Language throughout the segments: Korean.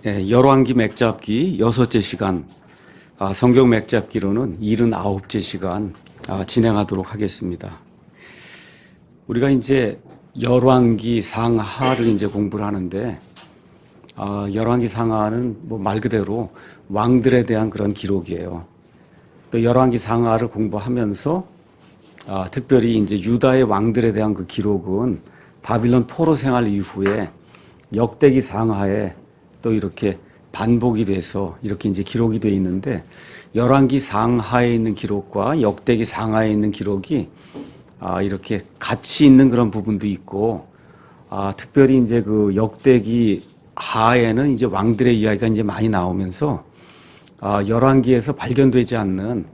열왕기 맥잡기 6째 시간, 성경 맥잡기로는 79째 시간 진행하도록 하겠습니다. 우리가 이제 열왕기 상하를 이제 공부를 하는데, 열왕기 상하는 뭐 말 그대로 왕들에 대한 그런 기록이에요. 또 열왕기 상하를 공부하면서 특별히 이제 유다의 왕들에 대한 그 기록은 바빌론 포로 생활 이후에 역대기 상하에 또 이렇게 반복이 돼서 이렇게 이제 기록이 되어 있는데, 열왕기 상하에 있는 기록과 역대기 상하에 있는 기록이 이렇게 같이 있는 그런 부분도 있고, 특별히 이제 그 역대기 하에는 이제 왕들의 이야기가 이제 많이 나오면서 열왕기에서 발견되지 않는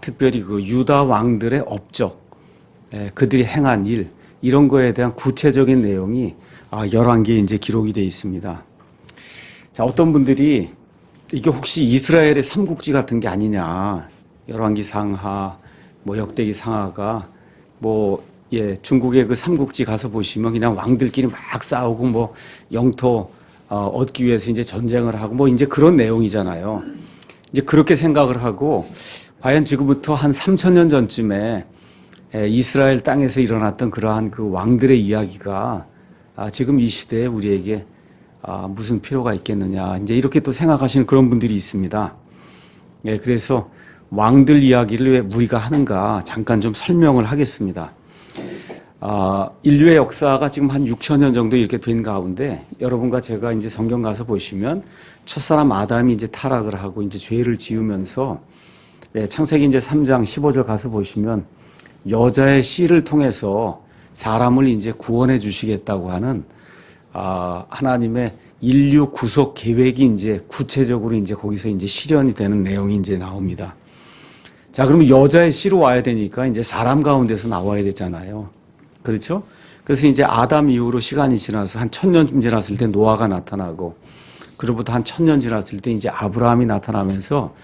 특별히 그 유다 왕들의 업적, 그들이 행한 일, 이런 거에 대한 구체적인 내용이 열왕기에 이제 기록이 되어 있습니다. 자, 어떤 분들이 이게 혹시 이스라엘의 삼국지 같은 게 아니냐, 열왕기 상하, 뭐 역대기 상하가 중국의 그 삼국지 가서 보시면 그냥 왕들끼리 막 싸우고 뭐 영토 얻기 위해서 이제 전쟁을 하고 뭐 이제 그런 내용이잖아요. 이제 그렇게 생각을 하고, 과연 지금부터 한 3,000년 전쯤에 이스라엘 땅에서 일어났던 그러한 그 왕들의 이야기가 지금 이 시대에 우리에게 무슨 필요가 있겠느냐, 이제 이렇게 또 생각하시는 그런 분들이 있습니다. 그래서 왕들 이야기를 왜 우리가 하는가 잠깐 좀 설명을 하겠습니다. 인류의 역사가 지금 한 6,000년 정도 이렇게 된 가운데, 여러분과 제가 이제 성경 가서 보시면 첫사람 아담이 이제 타락을 하고 이제 죄를 지으면서, 창세기 이제 3장 15절 가서 보시면 여자의 씨를 통해서 사람을 이제 구원해 주시겠다고 하는 하나님의 인류 구속 계획이 이제 구체적으로 이제 거기서 이제 실현이 되는 내용이 이제 나옵니다. 자, 그러면 여자의 씨로 와야 되니까 이제 사람 가운데서 나와야 되잖아요. 그렇죠? 그래서 이제 아담 이후로 시간이 지나서 한 1,000년 지났을 때 노아가 나타나고, 그로부터 한 1,000년 지났을 때 이제 아브라함이 나타나면서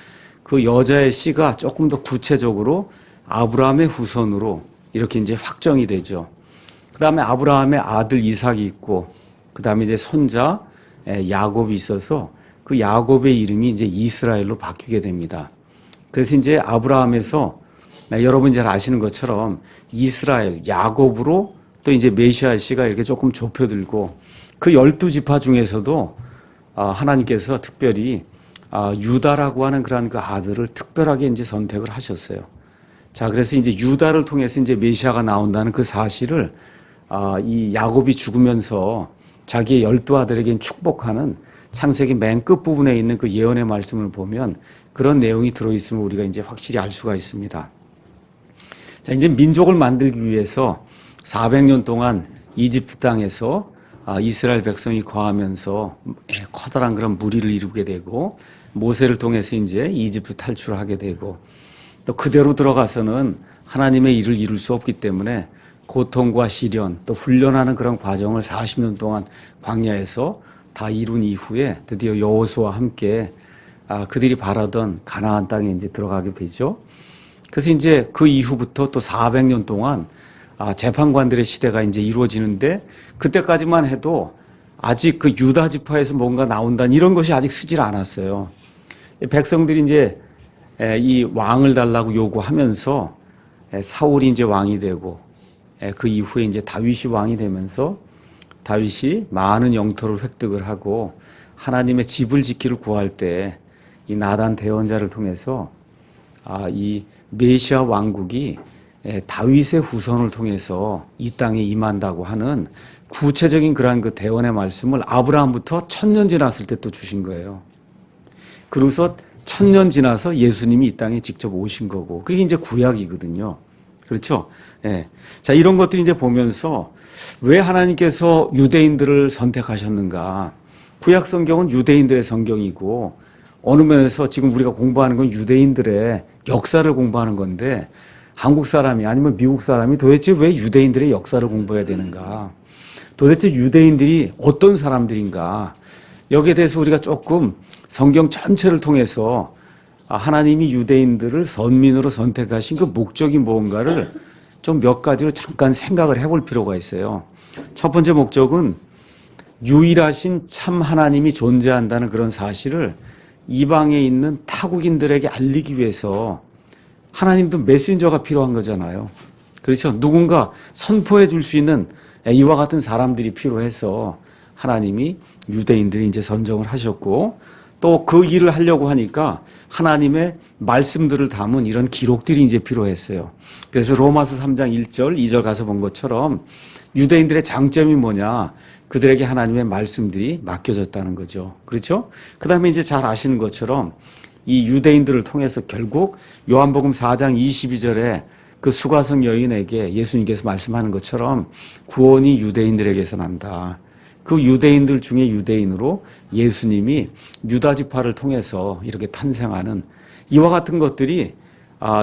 그 여자의 씨가 조금 더 구체적으로 아브라함의 후손으로 이렇게 이제 확정이 되죠. 그 다음에 아브라함의 아들 이삭이 있고, 그 다음에 이제 손자 야곱이 있어서 그 야곱의 이름이 이제 이스라엘로 바뀌게 됩니다. 그래서 이제 아브라함에서 여러분 잘 아시는 것처럼 이스라엘, 야곱으로 또 이제 메시아 씨가 이렇게 조금 좁혀들고, 그 12지파 중에서도 하나님께서 특별히 유다라고 하는 그런 그 아들을 특별하게 이제 선택을 하셨어요. 자, 그래서 이제 유다를 통해서 이제 메시아가 나온다는 그 사실을 이 야곱이 죽으면서 자기의 12아들에게 축복하는 창세기 맨 끝부분에 있는 그 예언의 말씀을 보면 그런 내용이 들어있음을 우리가 이제 확실히 알 수가 있습니다. 자, 이제 민족을 만들기 위해서 400년 동안 이집트 땅에서 이스라엘 백성이 거하면서 커다란 그런 무리를 이루게 되고, 모세를 통해서 이제 이집트 탈출을 하게 되고, 또 그대로 들어가서는 하나님의 일을 이룰 수 없기 때문에 고통과 시련, 또 훈련하는 그런 과정을 40년 동안 광야에서 다 이룬 이후에 드디어 여호수아와 함께 그들이 바라던 가나안 땅에 이제 들어가게 되죠. 그래서 이제 그 이후부터 또 400년 동안 재판관들의 시대가 이제 이루어지는데, 그때까지만 해도 아직 그 유다 지파에서 뭔가 나온다는 이런 것이 아직 쓰질 않았어요. 백성들이 이제 이 왕을 달라고 요구하면서 사울이 이제 왕이 되고, 그 이후에 이제 다윗이 왕이 되면서 다윗이 많은 영토를 획득을 하고 하나님의 집을 짓기를 구할 때 이 나단 대언자를 통해서 이 메시아 왕국이 다윗의 후손을 통해서 이 땅에 임한다고 하는 구체적인 그러한 그 대언의 말씀을 아브라함부터 1,000년 지났을 때 또 주신 거예요. 그래서 1,000년 지나서 예수님이 이 땅에 직접 오신 거고, 그게 이제 구약이거든요. 그렇죠? 예. 자, 이런 것들이 이제 보면서 왜 하나님께서 유대인들을 선택하셨는가? 구약 성경은 유대인들의 성경이고, 어느 면에서 지금 우리가 공부하는 건 유대인들의 역사를 공부하는 건데, 한국 사람이 아니면 미국 사람이 도대체 왜 유대인들의 역사를 공부해야 되는가? 도대체 유대인들이 어떤 사람들인가? 여기에 대해서 우리가 조금 성경 전체를 통해서 하나님이 유대인들을 선민으로 선택하신 그 목적이 뭔가를 좀 몇 가지로 잠깐 생각을 해볼 필요가 있어요. 첫 번째 목적은 유일하신 참 하나님이 존재한다는 그런 사실을 이방에 있는 타국인들에게 알리기 위해서 하나님도 메신저가 필요한 거잖아요. 그렇죠? 누군가 선포해 줄 수 있는 이와 같은 사람들이 필요해서 하나님이 유대인들이 이제 선정을 하셨고, 또 그 일을 하려고 하니까 하나님의 말씀들을 담은 이런 기록들이 이제 필요했어요. 그래서 로마서 3장 1절, 2절 가서 본 것처럼 유대인들의 장점이 뭐냐? 그들에게 하나님의 말씀들이 맡겨졌다는 거죠. 그렇죠? 그 다음에 이제 잘 아시는 것처럼 이 유대인들을 통해서 결국 요한복음 4장 22절에 그 수가성 여인에게 예수님께서 말씀하는 것처럼 구원이 유대인들에게서 난다. 그 유대인들 중에 유대인으로 예수님이 유다 지파를 통해서 이렇게 탄생하는 이와 같은 것들이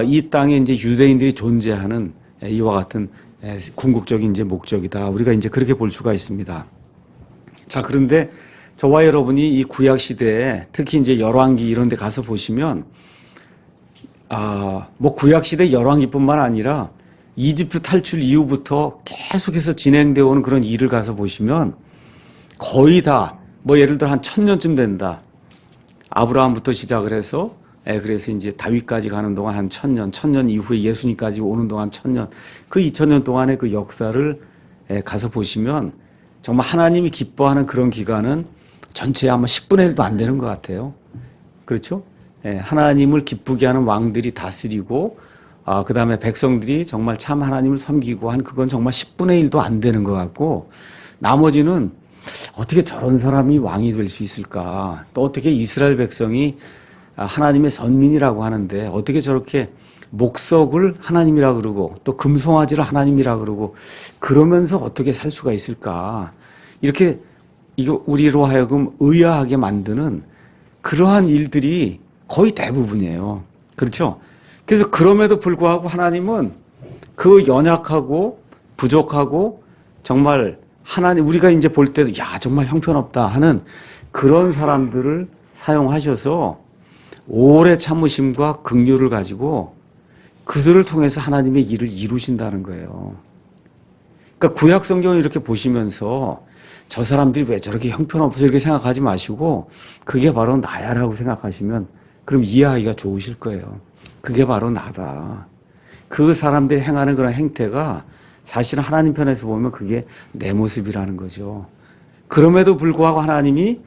이 땅에 이제 유대인들이 존재하는 이와 같은 궁극적인 이제 목적이다. 우리가 이제 그렇게 볼 수가 있습니다. 자, 그런데 저와 여러분이 이 구약 시대에 특히 이제 열왕기 이런 데 가서 보시면 뭐 구약 시대 열왕기뿐만 아니라 이집트 탈출 이후부터 계속해서 진행되어 오는 그런 일을 가서 보시면 거의 다 뭐 예를 들어 한 1000년쯤 된다. 아브라함부터 시작을 해서 그래서 이제 다윗까지 가는 동안 한 1000년, 1000년 이후에 예수님까지 오는 동안 1000년, 그 2000년 동안의 그 역사를 가서 보시면 정말 하나님이 기뻐하는 그런 기간은 전체에 아마 10분의 1도 안 되는 것 같아요. 그렇죠? 하나님을 기쁘게 하는 왕들이 다스리고, 그 다음에 백성들이 정말 참 하나님을 섬기고 한 그건 정말 10분의 1도 안 되는 것 같고, 나머지는 어떻게 저런 사람이 왕이 될 수 있을까? 또 어떻게 이스라엘 백성이 하나님의 선민이라고 하는데 어떻게 저렇게 목석을 하나님이라 그러고 또 금송아지를 하나님이라 그러고 그러면서 어떻게 살 수가 있을까? 이렇게 이거 우리로 하여금 의아하게 만드는 그러한 일들이 거의 대부분이에요. 그렇죠? 그래서 그럼에도 불구하고 하나님은 그 연약하고 부족하고 정말 하나님 우리가 이제 볼 때도 야 정말 형편없다 하는 그런 사람들을 사용하셔서 오래 참으심과 긍휼을 가지고 그들을 통해서 하나님의 일을 이루신다는 거예요. 그러니까 구약 성경을 이렇게 보시면서 저 사람들이 왜 저렇게 형편없어 이렇게 생각하지 마시고 그게 바로 나야라고 생각하시면 그럼 이해하기가 좋으실 거예요. 그게 바로 나다. 그 사람들이 행하는 그런 행태가 사실은 하나님 편에서 보면 그게 내 모습이라는 거죠. 그럼에도 불구하고 하나님이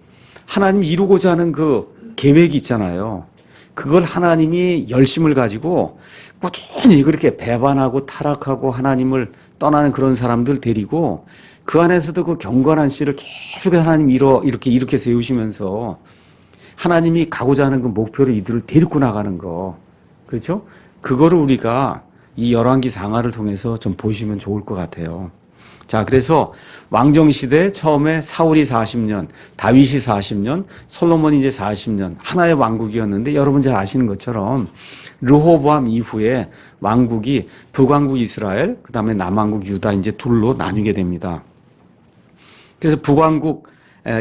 이루고자 하는 그 계획이 있잖아요. 그걸 하나님이 열심을 가지고 꾸준히 그렇게 배반하고 타락하고 하나님을 떠나는 그런 사람들 데리고 그 안에서도 그 경건한 씨를 계속해서 하나님 이렇게 세우시면서 하나님이 가고자 하는 그 목표를 이들을 데리고 나가는 거. 그렇죠? 그거를 우리가 이 열왕기 상하를 통해서 좀 보시면 좋을 것 같아요. 자, 그래서 왕정시대 처음에 사울이 40년, 다윗이 40년, 솔로몬이 이제 40년, 하나의 왕국이었는데 여러분 잘 아시는 것처럼 르호보암 이후에 왕국이 북왕국 이스라엘, 그 다음에 남왕국 유다 이제 둘로 나뉘게 됩니다. 그래서 북왕국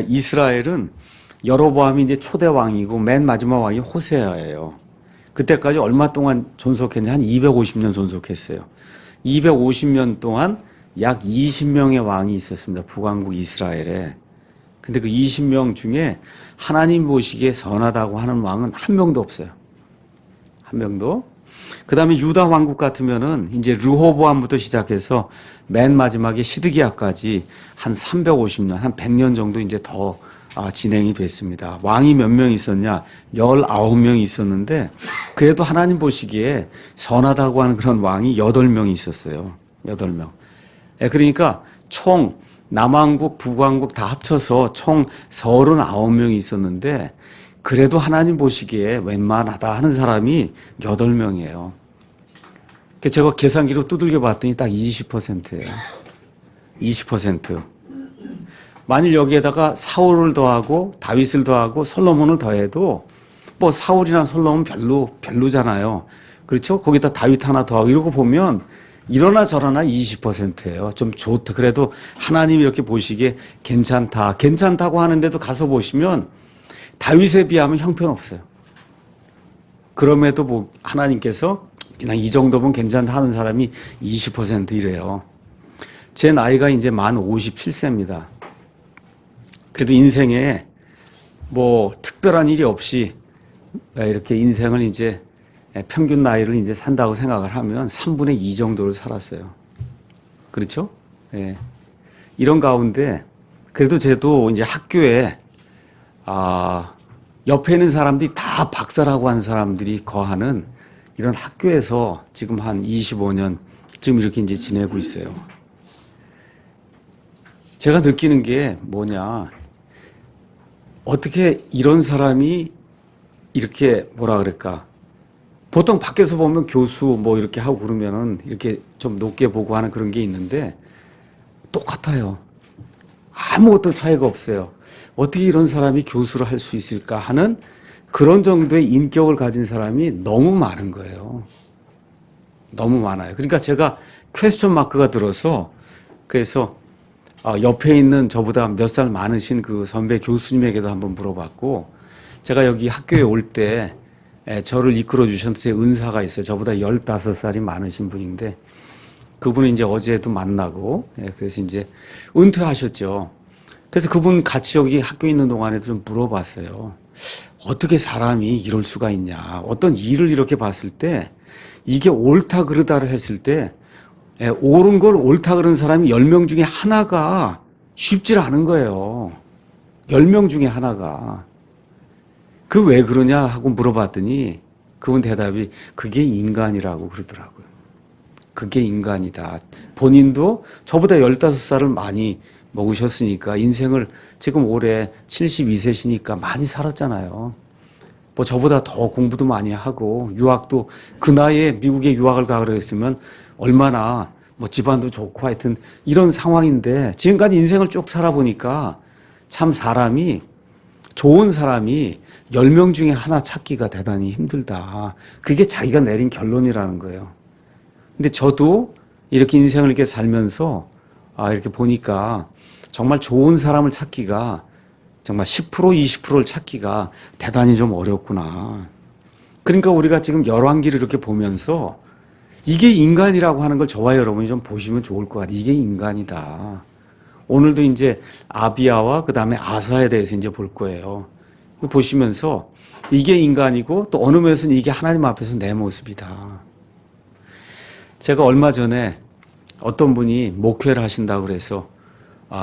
이스라엘은 여로보암이 이제 초대 왕이고 맨 마지막 왕이 호세아예요. 그때까지 얼마 동안 존속했냐? 한 250년 존속했어요. 250년 동안 약 20명의 왕이 있었습니다. 북왕국 이스라엘에. 근데 그 20명 중에 하나님 보시기에 선하다고 하는 왕은 한 명도 없어요. 한 명도. 그 다음에 유다 왕국 같으면은 이제 르호보암부터 시작해서 맨 마지막에 시드기야까지 한 350년, 한 100년 정도 이제 더 진행이 됐습니다. 왕이 몇 명 있었냐? 19명이 있었는데 그래도 하나님 보시기에 선하다고 하는 그런 왕이 8명이 있었어요. 8명. 그러니까 총 남왕국, 북왕국 다 합쳐서 총 39명이 있었는데 그래도 하나님 보시기에 웬만하다 하는 사람이 8명이에요. 제가 계산기로 두들겨 봤더니 딱 20%예요. 20%. 만일 여기에다가 사울을 더하고 다윗을 더하고 솔로몬을 더해도 뭐 사울이나 솔로몬 별로잖아요. 그렇죠? 거기다 다윗 하나 더하고 이러고 보면 이러나 저러나 20%예요. 좀 좋다. 그래도 하나님이 이렇게 보시기에 괜찮다. 괜찮다고 하는데도 가서 보시면 다윗에 비하면 형편없어요. 그럼에도 뭐 하나님께서 그냥 이 정도면 괜찮다 하는 사람이 20% 이래요. 제 나이가 이제 만 57세입니다. 그래도 인생에 뭐 특별한 일이 없이 이렇게 인생을 이제 평균 나이를 이제 산다고 생각을 하면 3분의 2 정도를 살았어요. 그렇죠? 예. 이런 가운데 그래도 저도 이제 학교에 옆에 있는 사람들이 다 박사라고 하는 사람들이 거하는 이런 학교에서 지금 한 25년 지금 이렇게 이제 지내고 있어요. 제가 느끼는 게 뭐냐. 어떻게 이런 사람이 이렇게 뭐라 그럴까. 보통 밖에서 보면 교수 뭐 이렇게 하고 그러면은 이렇게 좀 높게 보고 하는 그런 게 있는데 똑같아요. 아무것도 차이가 없어요. 어떻게 이런 사람이 교수를 할 수 있을까 하는 그런 정도의 인격을 가진 사람이 너무 많은 거예요. 너무 많아요. 그러니까 제가 퀘스천 마크가 들어서 그래서 옆에 있는 저보다 몇 살 많으신 그 선배 교수님에게도 한번 물어봤고 제가 여기 학교에 올 때 저를 이끌어 주셨던 제 은사가 있어요. 저보다 15살이 많으신 분인데 그분은 이제 어제도 만나고 그래서 이제 은퇴하셨죠. 그래서 그분 같이 여기 학교에 있는 동안에도 좀 물어봤어요. 어떻게 사람이 이럴 수가 있냐. 어떤 일을 이렇게 봤을 때 이게 옳다 그르다를 했을 때 옳은 걸 옳다 그런 사람이 10명 중에 하나가 쉽질 않은 거예요. 10명 중에 하나가. 그 왜 그러냐 하고 물어봤더니 그분 대답이 그게 인간이라고 그러더라고요. 그게 인간이다. 본인도 저보다 15살을 많이 먹으셨으니까 인생을 지금 올해 72세시니까 많이 살았잖아요. 뭐 저보다 더 공부도 많이 하고 유학도 그 나이에 미국에 유학을 가 그랬으면 얼마나 뭐 집안도 좋고 하여튼 이런 상황인데 지금까지 인생을 쭉 살아보니까 참 사람이 좋은 사람이 10명 중에 하나 찾기가 대단히 힘들다. 그게 자기가 내린 결론이라는 거예요. 근데 저도 이렇게 인생을 이렇게 살면서 이렇게 보니까 정말 좋은 사람을 찾기가 정말 10% 20%를 찾기가 대단히 좀 어렵구나. 그러니까 우리가 지금 열왕기를 이렇게 보면서 이게 인간이라고 하는 걸 저와 여러분이 좀 보시면 좋을 것 같아요. 이게 인간이다. 오늘도 이제 아비야와 그 다음에 아사에 대해서 이제 볼 거예요. 보시면서 이게 인간이고 또 어느 면에서는 이게 하나님 앞에서 내 모습이다. 제가 얼마 전에 어떤 분이 목회를 하신다고 그래서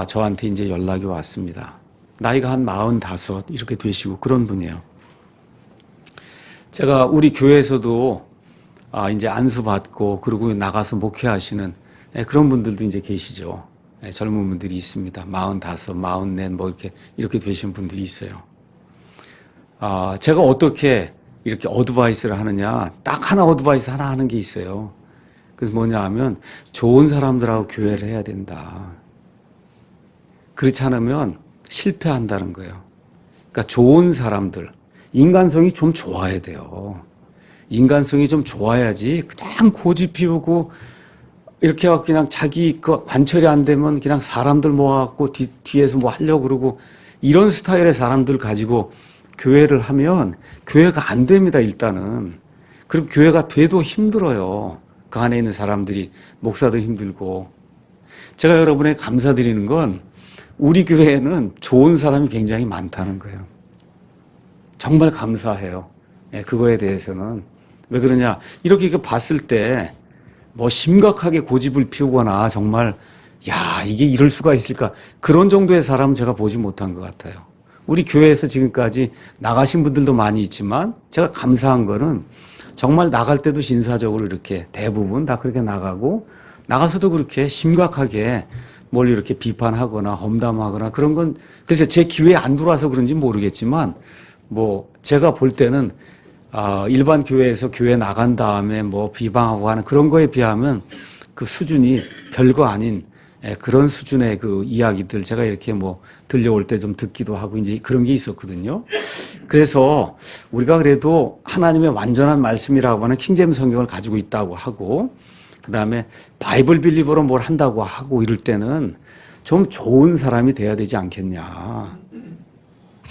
저한테 이제 연락이 왔습니다. 나이가 한 45 이렇게 되시고 그런 분이에요. 제가 우리 교회에서도 이제 안수 받고 그리고 나가서 목회하시는 그런 분들도 이제 계시죠. 젊은 분들이 있습니다. 45, 44 뭐 이렇게 되신 분들이 있어요. 제가 어떻게 이렇게 어드바이스를 하느냐? 딱 하나 어드바이스 하나 하는 게 있어요. 그래서 뭐냐 하면 좋은 사람들하고 교회를 해야 된다. 그렇지 않으면 실패한다는 거예요. 그러니까 좋은 사람들, 인간성이 좀 좋아야 돼요. 인간성이 좀 좋아야지 그냥 고집 피우고 이렇게 그냥 자기 관철이 안 되면 그냥 사람들 모아갖고 뒤에서 뭐 하려고 그러고 이런 스타일의 사람들 가지고 교회를 하면 교회가 안 됩니다, 일단은. 그리고 교회가 돼도 힘들어요. 그 안에 있는 사람들이, 목사도 힘들고. 제가 여러분에게 감사드리는 건 우리 교회에는 좋은 사람이 굉장히 많다는 거예요. 정말 감사해요. 그거에 대해서는. 왜 그러냐. 이렇게 봤을 때 뭐 심각하게 고집을 피우거나 정말 야 이게 이럴 수가 있을까 그런 정도의 사람은 제가 보지 못한 것 같아요. 우리 교회에서 지금까지 나가신 분들도 많이 있지만 제가 감사한 거는 정말 나갈 때도 신사적으로 이렇게 대부분 다 그렇게 나가고 나가서도 그렇게 심각하게 뭘 이렇게 비판하거나 험담하거나 그런 건 글쎄 제 기회에 안 들어와서 그런지 모르겠지만 뭐 제가 볼 때는 일반 교회에서 교회 나간 다음에 뭐 비방하고 하는 그런 거에 비하면 그 수준이 별거 아닌 그런 수준의 그 이야기들 제가 이렇게 뭐 들려올 때 좀 듣기도 하고 이제 그런 게 있었거든요. 그래서 우리가 그래도 하나님의 완전한 말씀이라고 하는 킹제임스 성경을 가지고 있다고 하고 그 다음에 바이블 빌리버로 뭘 한다고 하고 이럴 때는 좀 좋은 사람이 돼야 되지 않겠냐.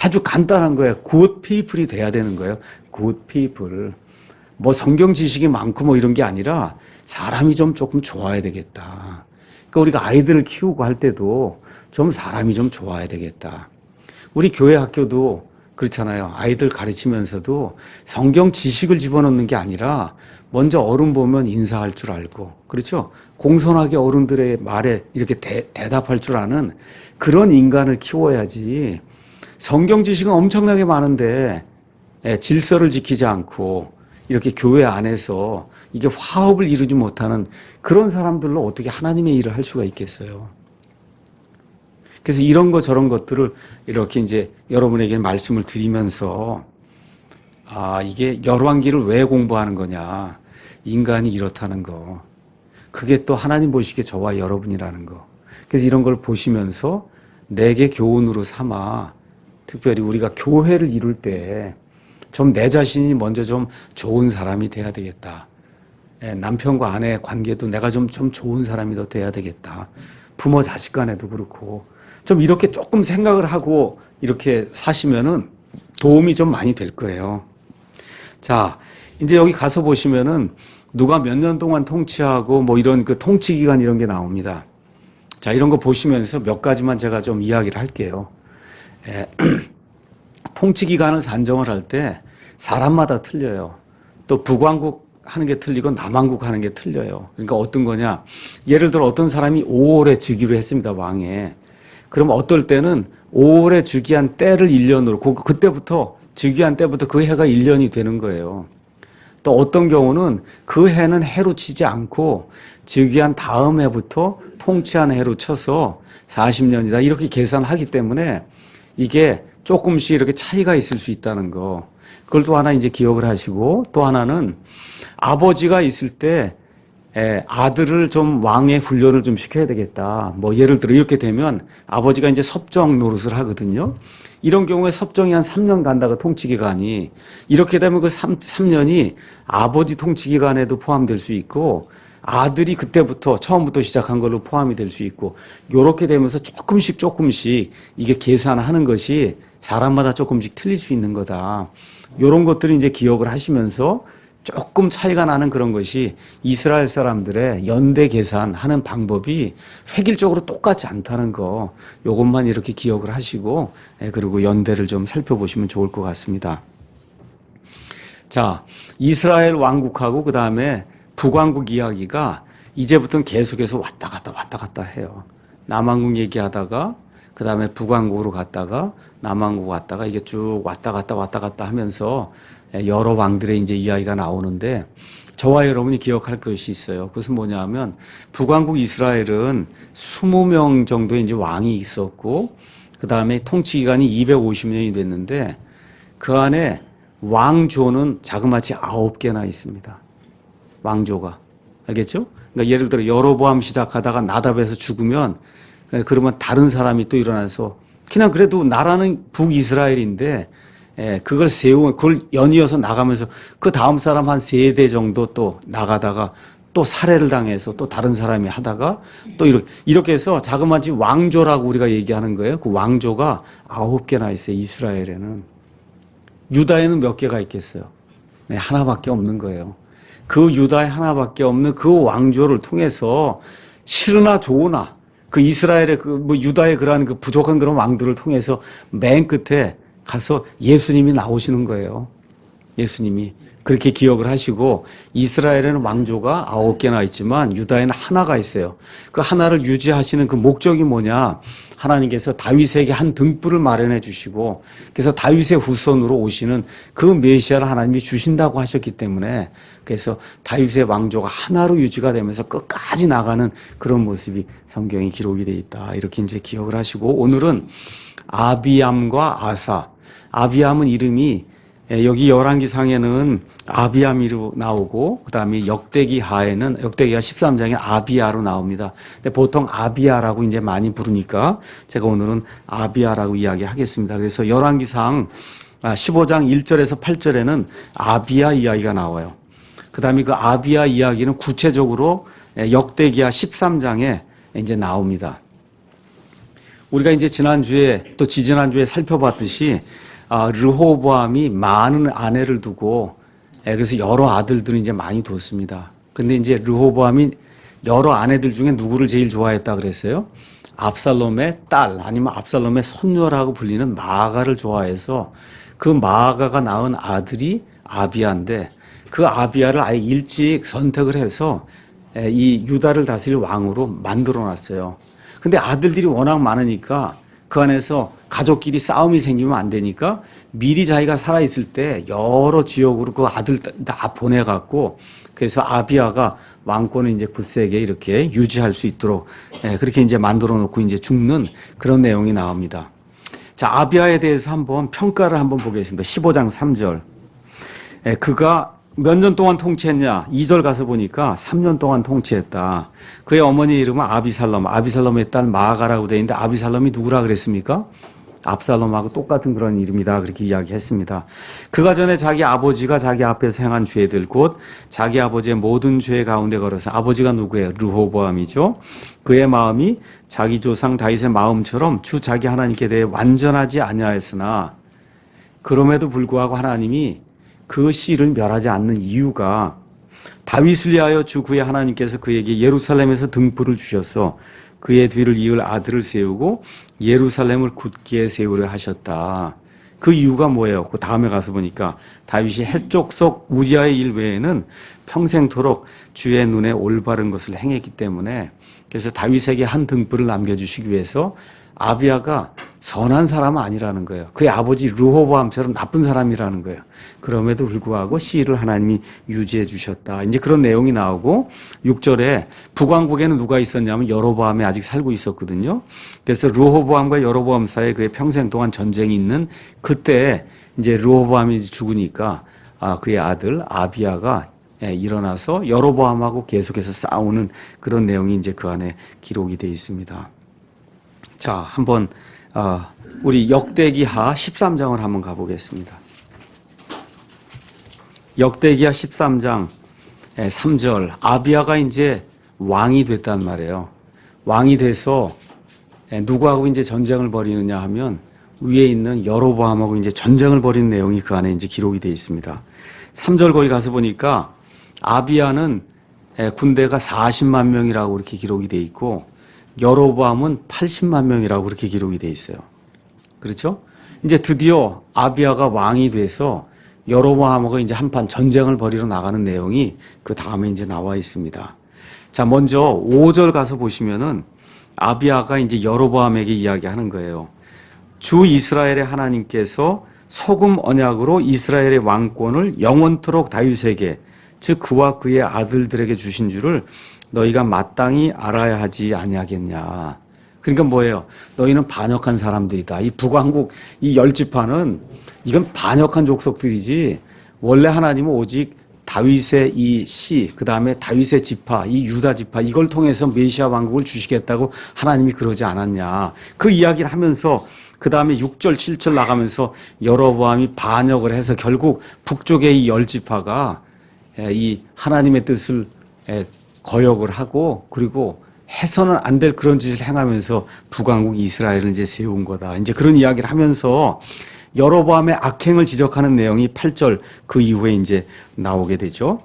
아주 간단한 거예요. good people이 돼야 되는 거예요. good people. 뭐 성경 지식이 많고 뭐 이런 게 아니라 사람이 좀 조금 좋아야 되겠다. 그러니까 우리가 아이들을 키우고 할 때도 좀 사람이 좀 좋아야 되겠다. 우리 교회 학교도 그렇잖아요. 아이들 가르치면서도 성경 지식을 집어넣는 게 아니라 먼저 어른 보면 인사할 줄 알고, 그렇죠? 공손하게 어른들의 말에 이렇게 대답할 줄 아는 그런 인간을 키워야지. 성경 지식은 엄청나게 많은데 질서를 지키지 않고 이렇게 교회 안에서 이게 화합을 이루지 못하는 그런 사람들로 어떻게 하나님의 일을 할 수가 있겠어요? 그래서 이런 거 저런 것들을 이렇게 이제 여러분에게 말씀을 드리면서 이게 열왕기를 왜 공부하는 거냐. 인간이 이렇다는 거. 그게 또 하나님 보시기에 저와 여러분이라는 거. 그래서 이런 걸 보시면서 내게 교훈으로 삼아 특별히 우리가 교회를 이룰 때 좀 내 자신이 먼저 좀 좋은 사람이 돼야 되겠다. 남편과 아내 관계도 내가 좀 좋은 사람이 더 돼야 되겠다. 부모 자식 간에도 그렇고 좀 이렇게 조금 생각을 하고 이렇게 사시면은 도움이 좀 많이 될 거예요. 자, 이제 여기 가서 보시면은 누가 몇 년 동안 통치하고 뭐 이런 그 통치 기간 이런 게 나옵니다. 자, 이런 거 보시면서 몇 가지만 제가 좀 이야기를 할게요. 통치 기간을 산정을 할 때 사람마다 틀려요. 또 북왕국 하는 게 틀리고 남왕국 하는 게 틀려요. 그러니까 어떤 거냐. 예를 들어 어떤 사람이 5월에 즉위를 했습니다. 왕에. 그럼 어떨 때는 5월에 즉위한 때를 1년으로 그때부터 즉위한 때부터 그 해가 1년이 되는 거예요. 또 어떤 경우는 그 해는 해로 치지 않고 즉위한 다음 해부터 통치한 해로 쳐서 40년이다 이렇게 계산하기 때문에 이게 조금씩 이렇게 차이가 있을 수 있다는 거. 그걸 또 하나 이제 기억을 하시고 또 하나는 아버지가 있을 때 아들을 좀 왕의 훈련을 좀 시켜야 되겠다. 뭐 예를 들어 이렇게 되면 아버지가 이제 섭정 노릇을 하거든요. 이런 경우에 섭정이 한 3년 간다가 통치 기간이 이렇게 되면 그 3년이 아버지 통치 기간에도 포함될 수 있고 아들이 그때부터 처음부터 시작한 걸로 포함이 될 수 있고 요렇게 되면서 조금씩 이게 계산하는 것이 사람마다 조금씩 틀릴 수 있는 거다. 요런 것들을 이제 기억을 하시면서 조금 차이가 나는 그런 것이 이스라엘 사람들의 연대 계산하는 방법이 획일적으로 똑같지 않다는 거 요것만 이렇게 기억을 하시고 그리고 연대를 좀 살펴보시면 좋을 것 같습니다. 자, 이스라엘 왕국하고 그 다음에 북왕국 이야기가 이제부터는 계속해서 왔다 갔다 해요. 남왕국 얘기하다가 그 다음에 북왕국으로 갔다가 남왕국 왔다가 이게 쭉 왔다 갔다 하면서 여러 왕들의 이제 이야기가 나오는데 저와 여러분이 기억할 것이 있어요. 그것은 뭐냐면 북왕국 이스라엘은 20명 정도의 이제 왕이 있었고 그 다음에 통치 기간이 250년이 됐는데 그 안에 왕조는 자그마치 9개나 있습니다. 왕조가. 알겠죠? 그러니까 예를 들어 여로보암 시작하다가 나답에서 죽으면 그러면 다른 사람이 또 일어나서 그냥 그래도 나라는 북이스라엘인데 그걸 그걸 연이어서 나가면서 그 다음 사람 한 3대 정도 또 나가다가 또 살해를 당해서 또 다른 사람이 하다가 또 이렇게 해서 자그마치 왕조라고 우리가 얘기하는 거예요. 그 왕조가 9개나 있어요. 이스라엘에는. 유다에는 몇 개가 있겠어요? 네, 하나밖에 없는 거예요. 그 유다에 하나밖에 없는 그 왕조를 통해서 싫으나 좋으나 그 이스라엘의 유다의 그러한 그 부족한 그런 왕들을 통해서 맨 끝에 가서 예수님이 나오시는 거예요. 예수님이. 그렇게 기억을 하시고 이스라엘에는 왕조가 9개나 있지만 유다에는 하나가 있어요. 그 하나를 유지하시는 그 목적이 뭐냐. 하나님께서 다윗에게 한 등불을 마련해 주시고 그래서 다윗의 후손으로 오시는 그 메시아를 하나님이 주신다고 하셨기 때문에 그래서 다윗의 왕조가 하나로 유지가 되면서 끝까지 나가는 그런 모습이 성경에 기록이 되어 있다. 이렇게 이제 기억을 하시고 오늘은 아비암과 아사. 아비암은 이름이 여기 열왕기상에는 아비암이로 나오고 그다음에 역대기하 13장에 아비야로 나옵니다. 근데 보통 아비야라고 이제 많이 부르니까 제가 오늘은 아비야라고 이야기하겠습니다. 그래서 열왕기상 15장 1절에서 8절에는 아비야 이야기가 나와요. 그다음에 그 아비야 이야기는 구체적으로 역대기하 13장에 이제 나옵니다. 우리가 이제 지난주에 또 지지난주에 살펴봤듯이 르호보암이 많은 아내를 두고 그래서 여러 아들들을 이제 많이 뒀습니다. 근데 이제 르호보암이 여러 아내들 중에 누구를 제일 좋아했다 그랬어요? 압살롬의 딸 아니면 압살롬의 손녀라고 불리는 마아가를 좋아해서 그 마아가가 낳은 아들이 아비야인데 그 아비야를 아예 일찍 선택을 해서 이 유다를 다스릴 왕으로 만들어 놨어요. 근데 아들들이 워낙 많으니까 그 안에서 가족끼리 싸움이 생기면 안 되니까 미리 자기가 살아있을 때 여러 지역으로 그 아들 다 보내갖고 그래서 아비야가 왕권을 이제 굳세게 이렇게 유지할 수 있도록 그렇게 이제 만들어 놓고 이제 죽는 그런 내용이 나옵니다. 자, 아비야에 대해서 한번 평가를 한번 보겠습니다. 15장 3절. 그가 몇 년 동안 통치했냐? 2절 가서 보니까 3년 동안 통치했다. 그의 어머니 이름은 아비살롬, 아비살롬의 딸 마아가라고 되어 있는데 아비살롬이 누구라 그랬습니까? 압살롬하고 똑같은 그런 이름이다 그렇게 이야기했습니다. 그가 전에 자기 아버지가 자기 앞에서 행한 죄들 곧 자기 아버지의 모든 죄 가운데 걸어서 아버지가 누구예요? 르호보암이죠. 그의 마음이 자기 조상 다윗의 마음처럼 주 자기 하나님께 대해 완전하지 아니하였으나 그럼에도 불구하고 하나님이 그 씨를 멸하지 않는 이유가 다윗을 위하여 주 그의 하나님께서 그에게 예루살렘에서 등불을 주셔서 그의 뒤를 이을 아들을 세우고 예루살렘을 굳게 세우려 하셨다. 그 이유가 뭐예요? 그 다음에 가서 보니까 다윗이 해족속 우리아의 일 외에는 평생토록 주의 눈에 올바른 것을 행했기 때문에 그래서 다윗에게 한 등불을 남겨주시기 위해서 아비야가 선한 사람은 아니라는 거예요. 그의 아버지 르호보암처럼 나쁜 사람이라는 거예요. 그럼에도 불구하고 씨를 하나님이 유지해 주셨다. 이제 그런 내용이 나오고 6절에 북왕국에는 누가 있었냐면 여로보암이 아직 살고 있었거든요. 그래서 르호보암과 여로보암 사이에 그의 평생 동안 전쟁이 있는 그때 이제 르호보암이 죽으니까 그의 아들 아비야가 일어나서 여로보암하고 계속해서 싸우는 그런 내용이 이제 그 안에 기록이 되어 있습니다. 자, 한번 우리 역대기하 13장을 한번 가보겠습니다. 역대기하 13장 3절 아비야가 이제 왕이 됐단 말이에요. 왕이 돼서 누구하고 이제 전쟁을 벌이느냐 하면 위에 있는 여로보암하고 이제 전쟁을 벌이는 내용이 그 안에 이제 기록이 되어 있습니다. 3절 거기 가서 보니까 아비야는 군대가 40만 명이라고 이렇게 기록이 되어 있고 여로보암은 80만 명이라고 그렇게 기록이 되어 있어요. 그렇죠? 이제 드디어 아비야가 왕이 돼서 여로보암하고 이제 한판 전쟁을 벌이러 나가는 내용이 그 다음에 이제 나와 있습니다. 자, 먼저 5절 가서 보시면은 아비야가 이제 여로보암에게 이야기하는 거예요. 주 이스라엘의 하나님께서 소금 언약으로 이스라엘의 왕권을 영원토록 다윗에게 즉 그와 그의 아들들에게 주신 줄을 너희가 마땅히 알아야 하지 아니하겠냐. 그러니까 뭐예요? 너희는 반역한 사람들이다. 이 북왕국 이 10지파는 이건 반역한 족속들이지 원래 하나님은 오직 다윗의 이 씨, 그 다음에 다윗의 지파, 이 유다 지파 이걸 통해서 메시아 왕국을 주시겠다고 하나님이 그러지 않았냐. 그 이야기를 하면서 그 다음에 6절, 7절 나가면서 여로보암이 반역을 해서 결국 북쪽의 이 10지파가 이 하나님의 뜻을 거역을 하고 그리고 해서는 안 될 그런 짓을 행하면서 북왕국 이스라엘을 이제 세운 거다. 이제 그런 이야기를 하면서 여로보암의 악행을 지적하는 내용이 8절 그 이후에 이제 나오게 되죠.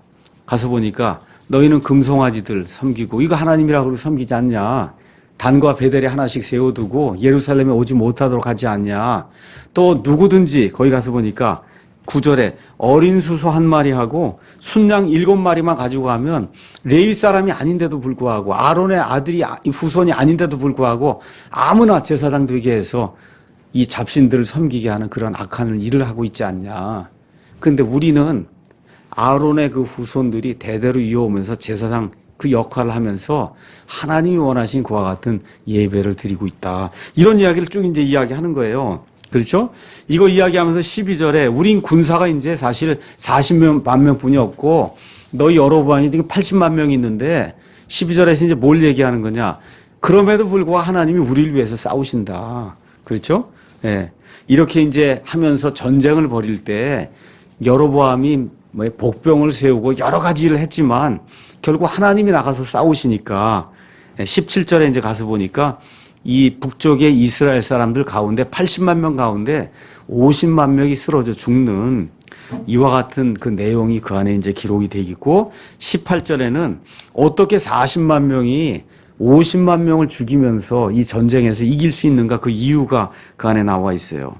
가서 보니까 너희는 금송아지들 섬기고 이거 하나님이라고 섬기지 않냐. 단과 베델에 하나씩 세워두고 예루살렘에 오지 못하도록 하지 않냐. 또 누구든지 거기 가서 보니까 9절에 어린 수소 한 마리하고 순양 7마리만 가지고 가면 레위 사람이 아닌데도 불구하고 아론의 아들이 후손이 아닌데도 불구하고 아무나 제사장 되게 해서 이 잡신들을 섬기게 하는 그런 악한 일을 하고 있지 않냐. 그런데 우리는 아론의 그 후손들이 대대로 이어오면서 제사장 그 역할을 하면서 하나님이 원하신 그와 같은 예배를 드리고 있다. 이런 이야기를 쭉 이제 이야기하는 거예요. 그렇죠? 이거 이야기하면서 12절에 우린 군사가 이제 사실 40만 명뿐이 없고 너희 여로보암이 지금 80만 명이 있는데 12절에서 이제 뭘 얘기하는 거냐? 그럼에도 불구하고 하나님이 우리를 위해서 싸우신다. 그렇죠? 예. 이렇게 이제 하면서 전쟁을 벌일 때 여로보암이 복병을 세우고 여러 가지 일을 했지만 결국 하나님이 나가서 싸우시니까 17절에 이제 가서 보니까 이 북쪽의 이스라엘 사람들 가운데 80만 명 가운데 50만 명이 쓰러져 죽는 이와 같은 그 내용이 그 안에 이제 기록이 되어 있고 18절에는 어떻게 40만 명이 50만 명을 죽이면서 이 전쟁에서 이길 수 있는가 그 이유가 그 안에 나와 있어요.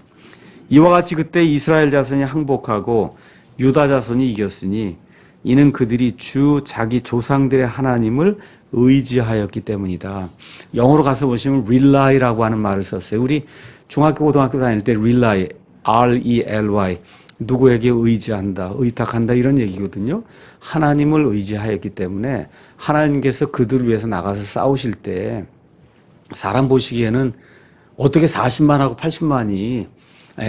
이와 같이 그때 이스라엘 자손이 항복하고 유다 자손이 이겼으니 이는 그들이 주 자기 조상들의 하나님을 의지하였기 때문이다. 영어로 가서 보시면 really라고 하는 말을 썼어요. 우리 중학교, 고등학교 다닐 때 rely, R-E-L-Y, 누구에게 의지한다, 의탁한다 이런 얘기거든요. 하나님을 의지하였기 때문에 하나님께서 그들을 위해서 나가서 싸우실 때 사람 보시기에는 어떻게 40만하고 80만이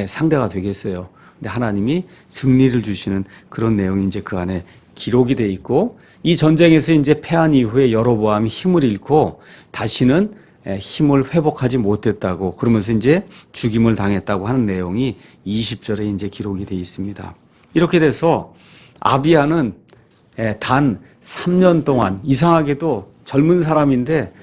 상대가 되겠어요. 근데 하나님이 승리를 주시는 그런 내용이 이제 그 안에 기록이 돼 있고, 이 전쟁에서 이제 패한 이후에 여로보암이 힘을 잃고 다시는 힘을 회복하지 못했다고, 그러면서 이제 죽임을 당했다고 하는 내용이 20절에 이제 기록이 돼 있습니다. 이렇게 돼서 아비야는 단 3년 동안, 이상하게도 젊은 사람인데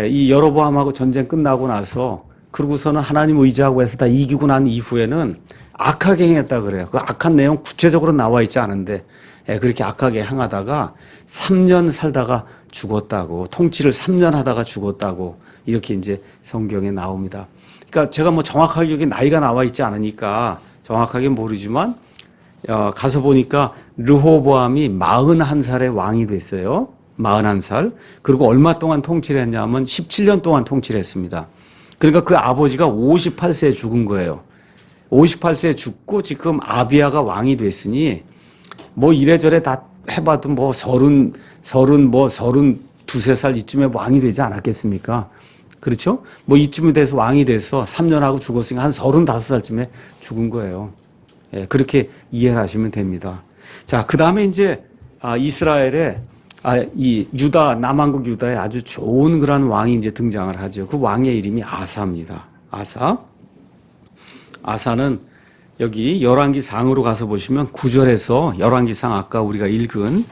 이 여로보암하고 전쟁 끝나고 나서 그러고서는 하나님 의지하고 해서 다 이기고 난 이후에는 악하게 행했다 그래요. 그 악한 내용 구체적으로 나와 있지 않은데 그렇게 악하게 행하다가 3년 살다가 죽었다고, 통치를 3년 하다가 죽었다고 이렇게 이제 성경에 나옵니다. 그러니까 제가 뭐 정확하게 여기 나이가 나와 있지 않으니까 정확하게 모르지만 가서 보니까 르호보암이 41살의 왕이 됐어요. 41살. 그리고 얼마 동안 통치를 했냐면 17년 동안 통치를 했습니다. 그러니까 그 아버지가 58세에 죽은 거예요. 58세에 죽고 지금 아비야가 왕이 됐으니 뭐 이래저래 다 해봐도 뭐 32살 이쯤에 왕이 되지 않았겠습니까? 그렇죠? 뭐 이쯤에 돼서 왕이 돼서 3년 하고 죽었으니까 한 35살쯤에 죽은 거예요. 그렇게 이해를 하시면 됩니다. 자, 그 다음에 이제 이스라엘의 이 유다, 남한국 유다에 아주 좋은 그런 왕이 이제 등장을 하죠. 그 왕의 이름이 아사입니다. 아사는 여기 열왕기상으로 가서 보시면 9절에서 열왕기상 아까 우리가 읽은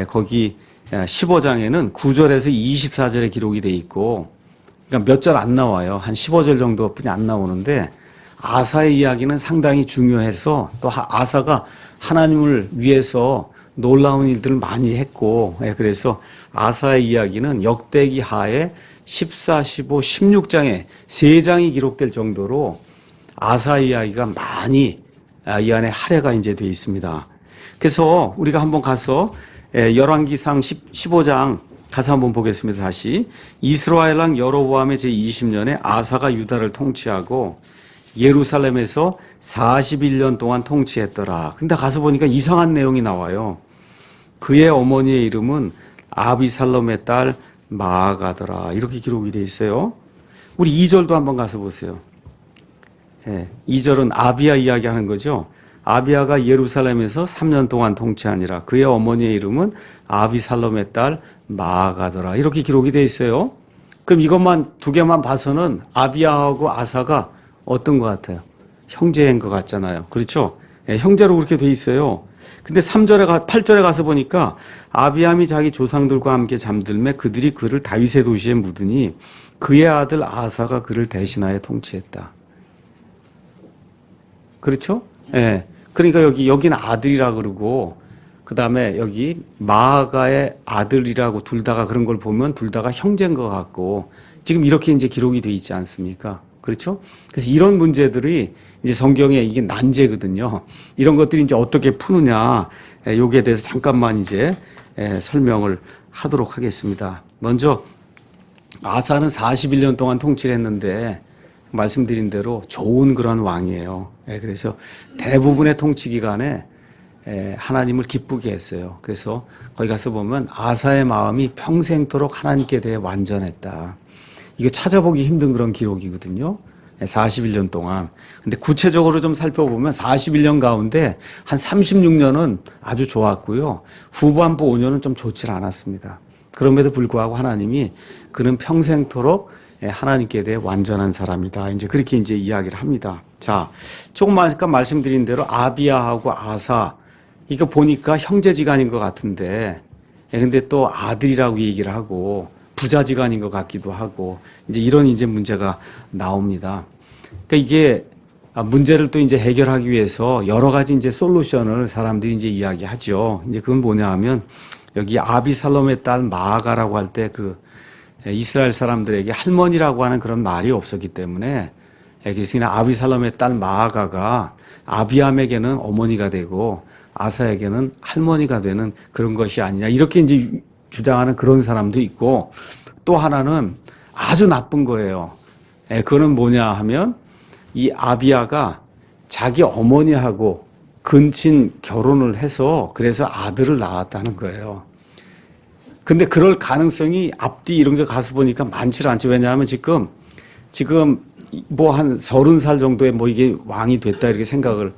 거기 15장에는 9절에서 24절에 기록이 돼 있고, 그러니까 몇 절 안 나와요. 한 15절 정도뿐이 안 나오는데 아사의 이야기는 상당히 중요해서, 또 아사가 하나님을 위해서 놀라운 일들을 많이 했고, 그래서 아사의 이야기는 역대기 하에 14, 15, 16장에 3장이 기록될 정도로 아사 이야기가 많이 이 안에 할애가 이제 되어 있습니다. 그래서 우리가 한번 가서 열왕기상 15장 가서 한번 보겠습니다. 다시. 이스라엘 왕 여로보암의 제20년에 아사가 유다를 통치하고 예루살렘에서 41년 동안 통치했더라. 근데 가서 보니까 이상한 내용이 나와요. 그의 어머니의 이름은 아비살롬의 딸 마아가더라. 이렇게 기록이 되어 있어요. 우리 2절도 한번 가서 보세요. 2절은 아비야 이야기하는 거죠. 아비야가 예루살렘에서 3년 동안 통치하니라. 그의 어머니의 이름은 아비살롬의 딸 마아가더라. 이렇게 기록이 되어 있어요. 그럼 이것만 두 개만 봐서는 아비야하고 아사가 어떤 것 같아요? 형제인 것 같잖아요. 그렇죠? 형제로 그렇게 되어 있어요. 근데 8절에 가서 보니까 아비암이 자기 조상들과 함께 잠들매 그들이 그를 다윗의 도시에 묻으니 그의 아들 아사가 그를 대신하여 통치했다. 그렇죠? 그러니까 여기는 아들이라 그러고, 그 다음에 여기 마아가의 아들이라고 둘 다가 그런 걸 보면 둘 다가 형제인 것 같고, 지금 이렇게 이제 기록이 되어 있지 않습니까? 그렇죠? 그래서 이런 문제들이 이제 성경에 이게 난제거든요. 이런 것들이 이제 어떻게 푸느냐, 여기에 대해서 잠깐만 이제 설명을 하도록 하겠습니다. 먼저 아사는 41년 동안 통치를 했는데 말씀드린 대로 좋은 그런 왕이에요. 그래서 대부분의 통치 기간에 하나님을 기쁘게 했어요. 그래서 거기 가서 보면 아사의 마음이 평생토록 하나님께 대해 완전했다. 이거 찾아보기 힘든 그런 기록이거든요. 41년 동안. 근데 구체적으로 좀 살펴보면 41년 가운데 한 36년은 아주 좋았고요. 후반부 5년은 좀 좋지 않았습니다. 그럼에도 불구하고 하나님이 그는 평생토록 하나님께 대해 완전한 사람이다. 이제 그렇게 이제 이야기를 합니다. 자, 조금 아까 말씀드린 대로 아비야하고 아사, 이거 보니까 형제지간인 것 같은데, 근데 또 아들이라고 얘기를 하고, 부자지간인 것 같기도 하고, 이제 이런 이제 문제가 나옵니다. 그러니까 이게 문제를 또 이제 해결하기 위해서 여러 가지 이제 솔루션을 사람들이 이제 이야기하죠. 이제 그건 뭐냐 하면, 여기 아비살롬의 딸 마아가라고 할 때 이스라엘 사람들에게 할머니라고 하는 그런 말이 없었기 때문에 그래서 그냥 아비살롬의 딸 마아가가 아비암에게는 어머니가 되고 아사에게는 할머니가 되는 그런 것이 아니냐 이렇게 이제 주장하는 그런 사람도 있고 또 하나는 아주 나쁜 거예요. 그거는 뭐냐 하면 이 아비야가 자기 어머니하고 근친 결혼을 해서 그래서 아들을 낳았다는 거예요. 근데 그럴 가능성이 앞뒤 이런 게 가서 보니까 많지 않죠. 왜냐하면 지금 뭐 한 30살 정도에 뭐 이게 왕이 됐다 이렇게 생각을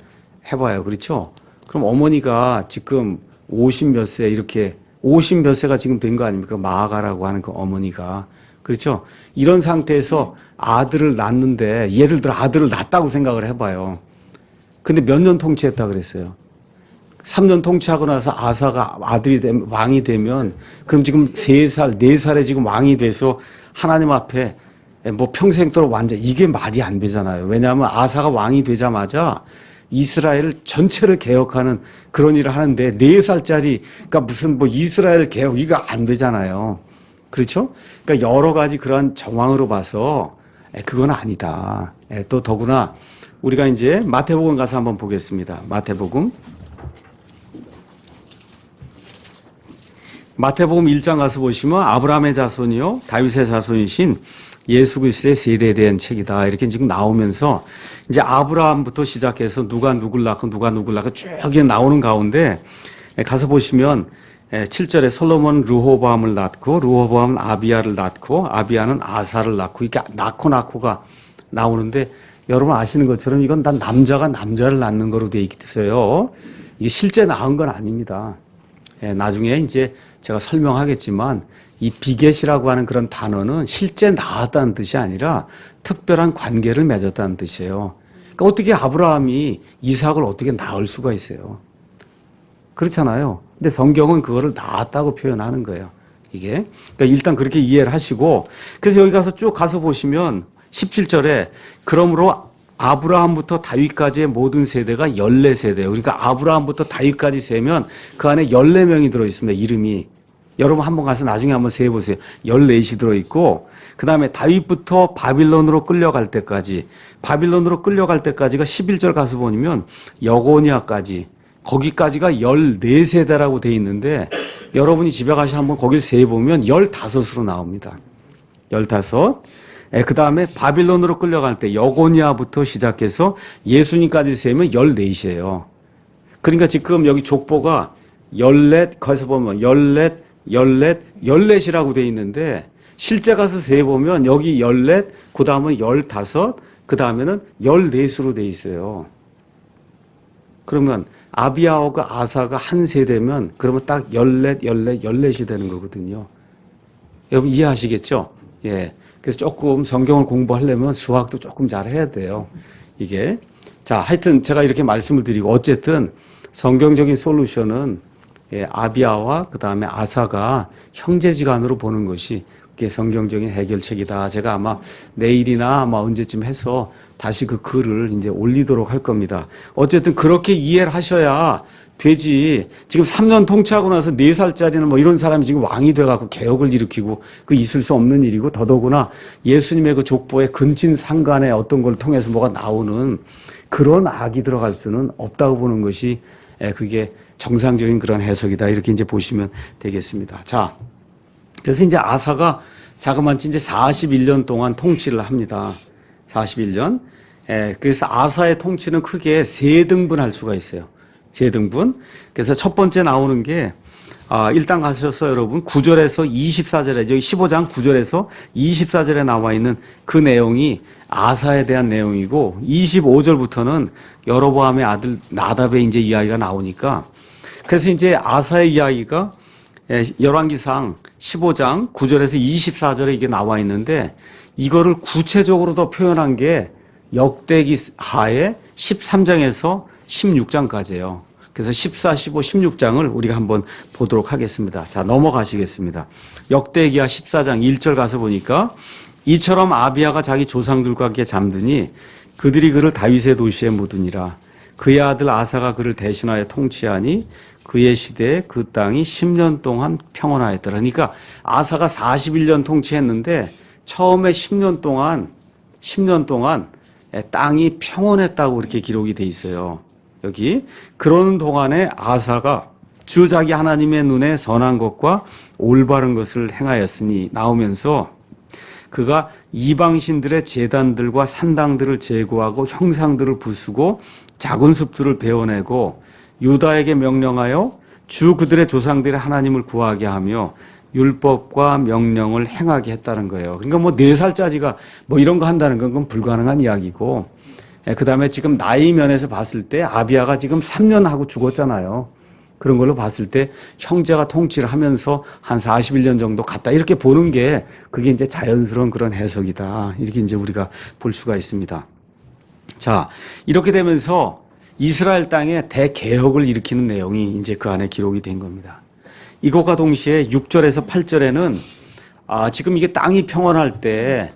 해봐요. 그렇죠? 그럼 어머니가 지금 50 몇 세 이렇게 50 몇 세가 지금 된 거 아닙니까? 마아가라고 하는 그 어머니가. 그렇죠? 이런 상태에서 아들을 낳는데 예를 들어 아들을 낳았다고 생각을 해봐요. 근데 몇 년 통치했다 그랬어요? 3년 통치하고 나서 아사가 왕이 되면 그럼 지금 3살, 4살에 지금 왕이 돼서 하나님 앞에 뭐 평생도록 완전 이게 말이 안 되잖아요. 왜냐하면 아사가 왕이 되자마자 이스라엘 전체를 개혁하는 그런 일을 하는데 4살짜리 그러니까 무슨 뭐 이스라엘 개혁 이거 안 되잖아요. 그렇죠? 그러니까 여러 가지 그런 정황으로 봐서 그건 아니다. 또 더구나 우리가 이제 마태복음 가서 한번 보겠습니다. 마태복음 1장 가서 보시면 아브라함의 자손이요 다윗의 자손이신 예수 그리스도의 세대에 대한 책이다. 이렇게 지금 나오면서 이제 아브라함부터 시작해서 누가 누굴 낳고 쭉 나오는 가운데 가서 보시면 7절에 솔로몬은 르호보암을 낳고 르호보암은 아비야를 낳고 아비야는 아사를 낳고 이렇게 낳고가 나오는데 여러분 아시는 것처럼 이건 다 남자가 남자를 낳는 거로 돼 있어요. 이게 실제 낳은 건 아닙니다. 나중에 이제 제가 설명하겠지만 이 비겟이라고 하는 그런 단어는 실제 낳았다는 뜻이 아니라 특별한 관계를 맺었다는 뜻이에요. 그러니까 어떻게 아브라함이 이삭을 어떻게 낳을 수가 있어요? 그렇잖아요. 근데 성경은 그거를 낳았다고 표현하는 거예요. 이게. 그러니까 일단 그렇게 이해를 하시고 그래서 여기 가서 쭉 가서 보시면 17절에 그러므로 아브라함부터 다윗까지의 모든 세대가 14세대예요. 그러니까 아브라함부터 다윗까지 세면 그 안에 14명이 들어있습니다. 이름이. 여러분 한번 가서 나중에 한번 세어보세요. 14이 들어있고 그 다음에 다윗부터 바빌론으로 끌려갈 때까지가 11절 가서 보면 여고니아까지 거기까지가 14세대라고 돼 있는데 여러분이 집에 가서 한번 거길 세어보면 15으로 나옵니다. 15. 그 다음에 바빌론으로 끌려갈 때 여고니아부터 시작해서 예수님까지 세면 14이에요. 그러니까 지금 여기 족보가 14, 거기서 보면 14이라고 돼 있는데 실제 가서 세보면 여기 14, 그 다음은 15, 그 다음에는 14수로 돼 있어요. 그러면 아비야하고 아사가 한 세대면 그러면 딱 14이 되는 거거든요. 여러분 이해하시겠죠? 예. 그래서 조금 성경을 공부하려면 수학도 조금 잘 해야 돼요. 이게. 자, 하여튼 제가 이렇게 말씀을 드리고 어쨌든 성경적인 솔루션은 아비야와 그 다음에 아사가 형제지간으로 보는 것이 그게 성경적인 해결책이다. 제가 아마 내일이나 아마 언제쯤 해서 다시 그 글을 이제 올리도록 할 겁니다. 어쨌든 그렇게 이해를 하셔야 되지. 지금 3년 통치하고 나서 4살짜리는 뭐 이런 사람이 지금 왕이 돼갖고 개혁을 일으키고 그 있을 수 없는 일이고 더더구나 예수님의 그 족보에 근친 상간에 어떤 걸 통해서 뭐가 나오는 그런 악이 들어갈 수는 없다고 보는 것이 그게 정상적인 그런 해석이다. 이렇게 이제 보시면 되겠습니다. 자, 그래서 이제 아사가 자그마치 이제 41년 동안 통치를 합니다. 41년. 그래서 아사의 통치는 크게 3등분할 수가 있어요. 3등분. 그래서 첫 번째 나오는 게 일단 가셔서 여러분 9절에서 24절에 여기 15장 9절에서 24절에 나와 있는 그 내용이 아사에 대한 내용이고 25절부터는 여로보암의 아들 나답의 이제 이야기가 나오니까 그래서 이제 아사의 이야기가 열왕기상 15장 9절에서 24절에 이게 나와 있는데 이거를 구체적으로 더 표현한 게 역대기 하에 13장에서 16장까지예요. 그래서 14, 15, 16장을 우리가 한번 보도록 하겠습니다. 자, 넘어가시겠습니다. 역대기하 14장 1절 가서 보니까 이처럼 아비야가 자기 조상들과 함께 잠드니 그들이 그를 다윗의 도시에 묻으니라. 그의 아들 아사가 그를 대신하여 통치하니 그의 시대에 그 땅이 10년 동안 평온하였더라. 그러니까 아사가 41년 통치했는데 처음에 10년 동안 땅이 평온했다고 이렇게 기록이 돼 있어요. 여기 그러는 동안에 아사가 주 자기 하나님의 눈에 선한 것과 올바른 것을 행하였으니 나오면서 그가 이방신들의 제단들과 산당들을 제거하고 형상들을 부수고 작은 숲들을 베어내고 유다에게 명령하여 주 그들의 조상들의 하나님을 구하게 하며 율법과 명령을 행하게 했다는 거예요. 그러니까 뭐 4살짜리가 뭐 이런 거 한다는 건 그건 불가능한 이야기고, 그 다음에 지금 나이 면에서 봤을 때 아비야가 지금 3년 하고 죽었잖아요. 그런 걸로 봤을 때 형제가 통치를 하면서 한 41년 정도 갔다 이렇게 보는 게 그게 이제 자연스러운 그런 해석이다. 이렇게 이제 우리가 볼 수가 있습니다. 자, 이렇게 되면서 이스라엘 땅에 대개혁을 일으키는 내용이 이제 그 안에 기록이 된 겁니다. 이것과 동시에 6절에서 8절에는 지금 이게 땅이 평온할 때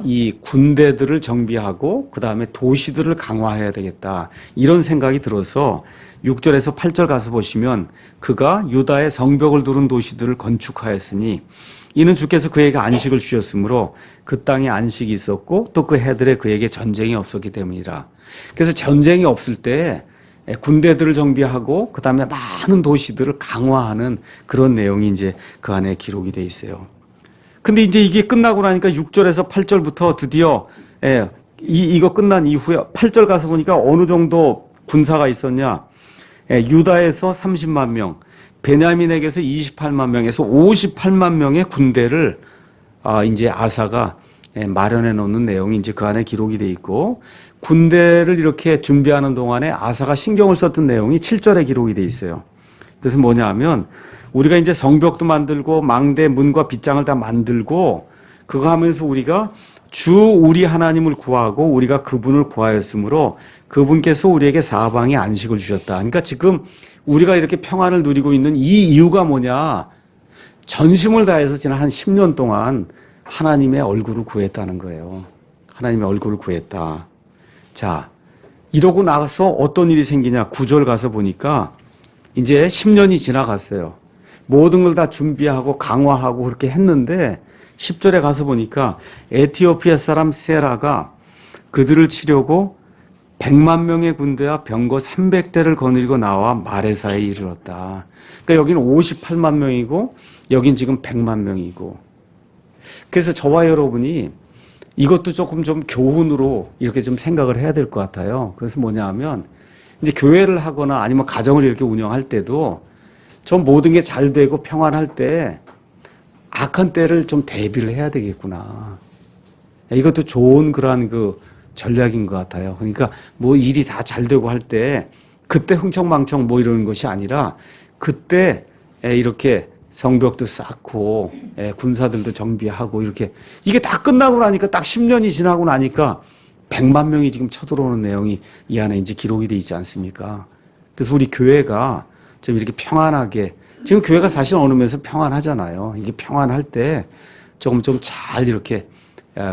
이 군대들을 정비하고 그 다음에 도시들을 강화해야 되겠다 이런 생각이 들어서 6절에서 8절 가서 보시면 그가 유다의 성벽을 두른 도시들을 건축하였으니 이는 주께서 그에게 안식을 주셨으므로 그 땅에 안식이 있었고 또 그 해들에 그에게 전쟁이 없었기 때문이라. 그래서 전쟁이 없을 때 군대들을 정비하고 그 다음에 많은 도시들을 강화하는 그런 내용이 이제 그 안에 기록이 돼 있어요. 근데 이제 이게 끝나고 나니까 6절에서 8절부터 드디어 이거 끝난 이후에 8절 가서 보니까 어느 정도 군사가 있었냐. 유다에서 30만 명, 베냐민에게서 28만 명에서 58만 명의 군대를 이제 아사가 마련해 놓는 내용이 이제 그 안에 기록이 돼 있고 군대를 이렇게 준비하는 동안에 아사가 신경을 썼던 내용이 7절에 기록이 돼 있어요. 그래서 뭐냐 하면 우리가 이제 성벽도 만들고 망대 문과 빗장을 다 만들고 그거 하면서 우리가 주 우리 하나님을 구하고 우리가 그분을 구하였으므로 그분께서 우리에게 사방에 안식을 주셨다. 그러니까 지금 우리가 이렇게 평안을 누리고 있는 이 이유가 뭐냐? 전심을 다해서 지난 한 10년 동안 하나님의 얼굴을 구했다는 거예요. 하나님의 얼굴을 구했다. 자, 이러고 나서 어떤 일이 생기냐? 9절 가서 보니까 이제 10년이 지나갔어요. 모든 걸 다 준비하고 강화하고 그렇게 했는데 10절에 가서 보니까 에티오피아 사람 세라가 그들을 치려고 100만 명의 군대와 병거 300대를 거느리고 나와 마레사에 이르렀다. 그러니까 여기는 58만 명이고 여긴 지금 100만 명이고. 그래서 저와 여러분이 이것도 조금 좀 교훈으로 이렇게 좀 생각을 해야 될 것 같아요. 그래서 뭐냐 하면 이제 교회를 하거나 아니면 가정을 이렇게 운영할 때도 좀 모든 게 잘 되고 평안할 때 악한 때를 좀 대비를 해야 되겠구나. 이것도 좋은 그러한 그 전략인 것 같아요. 그러니까 뭐 일이 다 잘 되고 할 때 그때 흥청망청 뭐 이러는 것이 아니라 그때 이렇게 성벽도 쌓고 군사들도 정비하고 이렇게 이게 다 끝나고 나니까 딱 10년이 지나고 나니까 100만 명이 지금 쳐들어오는 내용이 이 안에 이제 기록이 돼 있지 않습니까? 그래서 우리 교회가 좀 이렇게 평안하게 지금 교회가 사실 어느 면에서 평안하잖아요. 이게 평안할 때 조금 좀 잘 이렇게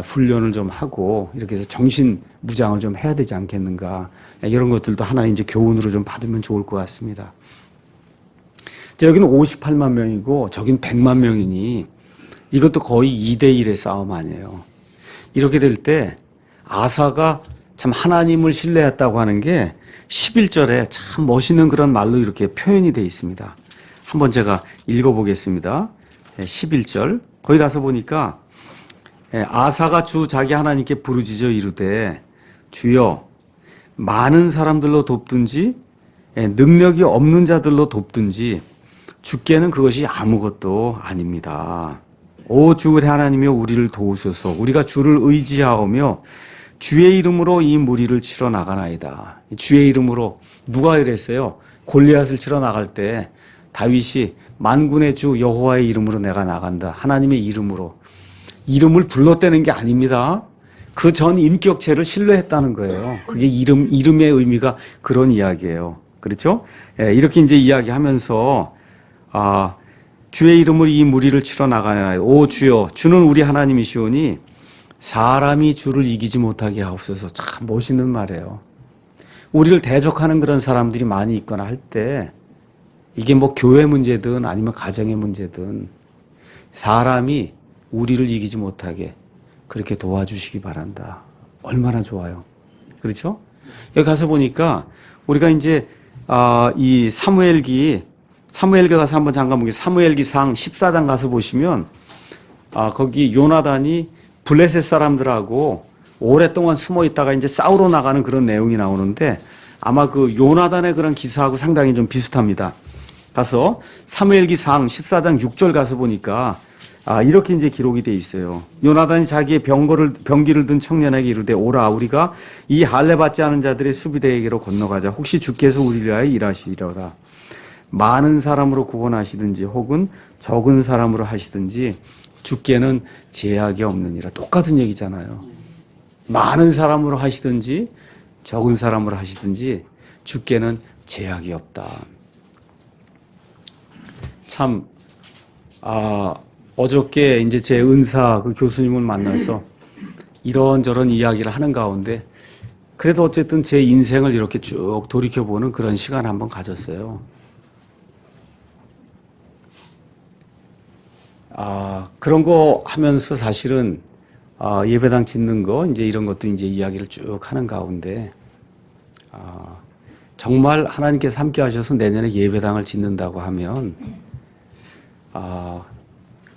훈련을 좀 하고 이렇게 해서 정신 무장을 좀 해야 되지 않겠는가. 이런 것들도 하나 이제 교훈으로 좀 받으면 좋을 것 같습니다. 자, 여기는 58만 명이고 저긴 100만 명이니 이것도 거의 2대1의 싸움 아니에요. 이렇게 될 때 아사가 참 하나님을 신뢰했다고 하는 게 11절에 참 멋있는 그런 말로 이렇게 표현이 되어 있습니다. 한번 제가 읽어보겠습니다. 11절 거기 가서 보니까 아사가 주 자기 하나님께 부르짖어 이르되 주여 많은 사람들로 돕든지 능력이 없는 자들로 돕든지 주께는 그것이 아무것도 아닙니다. 오 주 우리 하나님이여 우리를 도우소서. 우리가 주를 의지하오며 주의 이름으로 이 무리를 치러 나가나이다. 주의 이름으로 누가 이랬어요? 골리앗을 치러 나갈 때 다윗이 만군의 주 여호와의 이름으로 내가 나간다. 하나님의 이름으로. 이름을 불렀다는 게 아닙니다. 그 전 인격체를 신뢰했다는 거예요. 그게 이름의 의미가 그런 이야기예요. 그렇죠? 이렇게 이제 이야기하면서 주의 이름으로 이 무리를 치러 나가나이다. 오 주여 주는 우리 하나님이시오니 사람이 주를 이기지 못하게 하옵소서. 참 멋있는 말이에요. 우리를 대적하는 그런 사람들이 많이 있거나 할 때 이게 뭐 교회 문제든 아니면 가정의 문제든 사람이 우리를 이기지 못하게 그렇게 도와주시기 바란다. 얼마나 좋아요. 그렇죠? 여기 가서 보니까 우리가 이제 이 사무엘기 가서 한번 잠깐 보겠습니다. 사무엘기상 14장 가서 보시면 거기 요나단이 블레셋 사람들하고 오랫동안 숨어 있다가 이제 싸우러 나가는 그런 내용이 나오는데 아마 그 요나단의 그런 기사하고 상당히 좀 비슷합니다. 가서 사무엘기상 14장 6절 가서 보니까 이렇게 이제 기록이 돼 있어요. 요나단이 자기의 병기를 든 청년에게 이르되 오라 우리가 이 할례 받지 않은 자들의 수비대에게로 건너가자. 혹시 주께서 우리를 위하여 일하시리라. 많은 사람으로 구원하시든지 혹은 적은 사람으로 하시든지 주께는 제약이 없느니라. 똑같은 얘기잖아요. 많은 사람으로 하시든지 적은 사람으로 하시든지 주께는 제약이 없다. 참 어저께 이제 제 은사 그 교수님을 만나서 이런저런 이야기를 하는 가운데 그래도 어쨌든 제 인생을 이렇게 쭉 돌이켜보는 그런 시간 한번 가졌어요. 그런 거 하면서 사실은 예배당 짓는 거 이제 이런 것도 이제 이야기를 쭉 하는 가운데 정말 하나님께서 함께 하셔서 내년에 예배당을 짓는다고 하면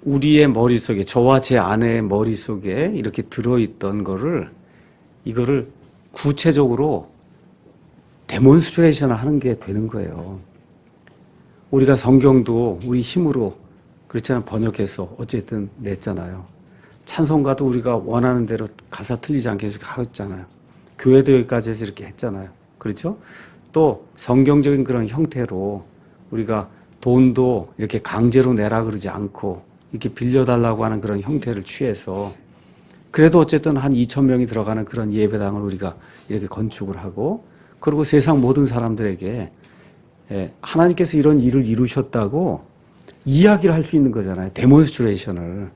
우리의 머릿속에 저와 제 아내의 머릿속에 이렇게 들어있던 이거를 구체적으로 데몬스트레이션 하는 게 되는 거예요. 우리가 성경도 우리 힘으로 그렇잖아요. 번역해서 어쨌든 냈잖아요. 찬송가도 우리가 원하는 대로 가사 틀리지 않게 해서 하였잖아요. 교회도 여기까지 해서 이렇게 했잖아요. 그렇죠? 또 성경적인 그런 형태로 우리가 돈도 이렇게 강제로 내라 그러지 않고 이렇게 빌려달라고 하는 그런 형태를 취해서 그래도 어쨌든 한 2,000명이 들어가는 그런 예배당을 우리가 이렇게 건축을 하고 그리고 세상 모든 사람들에게 하나님께서 이런 일을 이루셨다고 이야기를 할 수 있는 거잖아요. 데몬스트레이션을.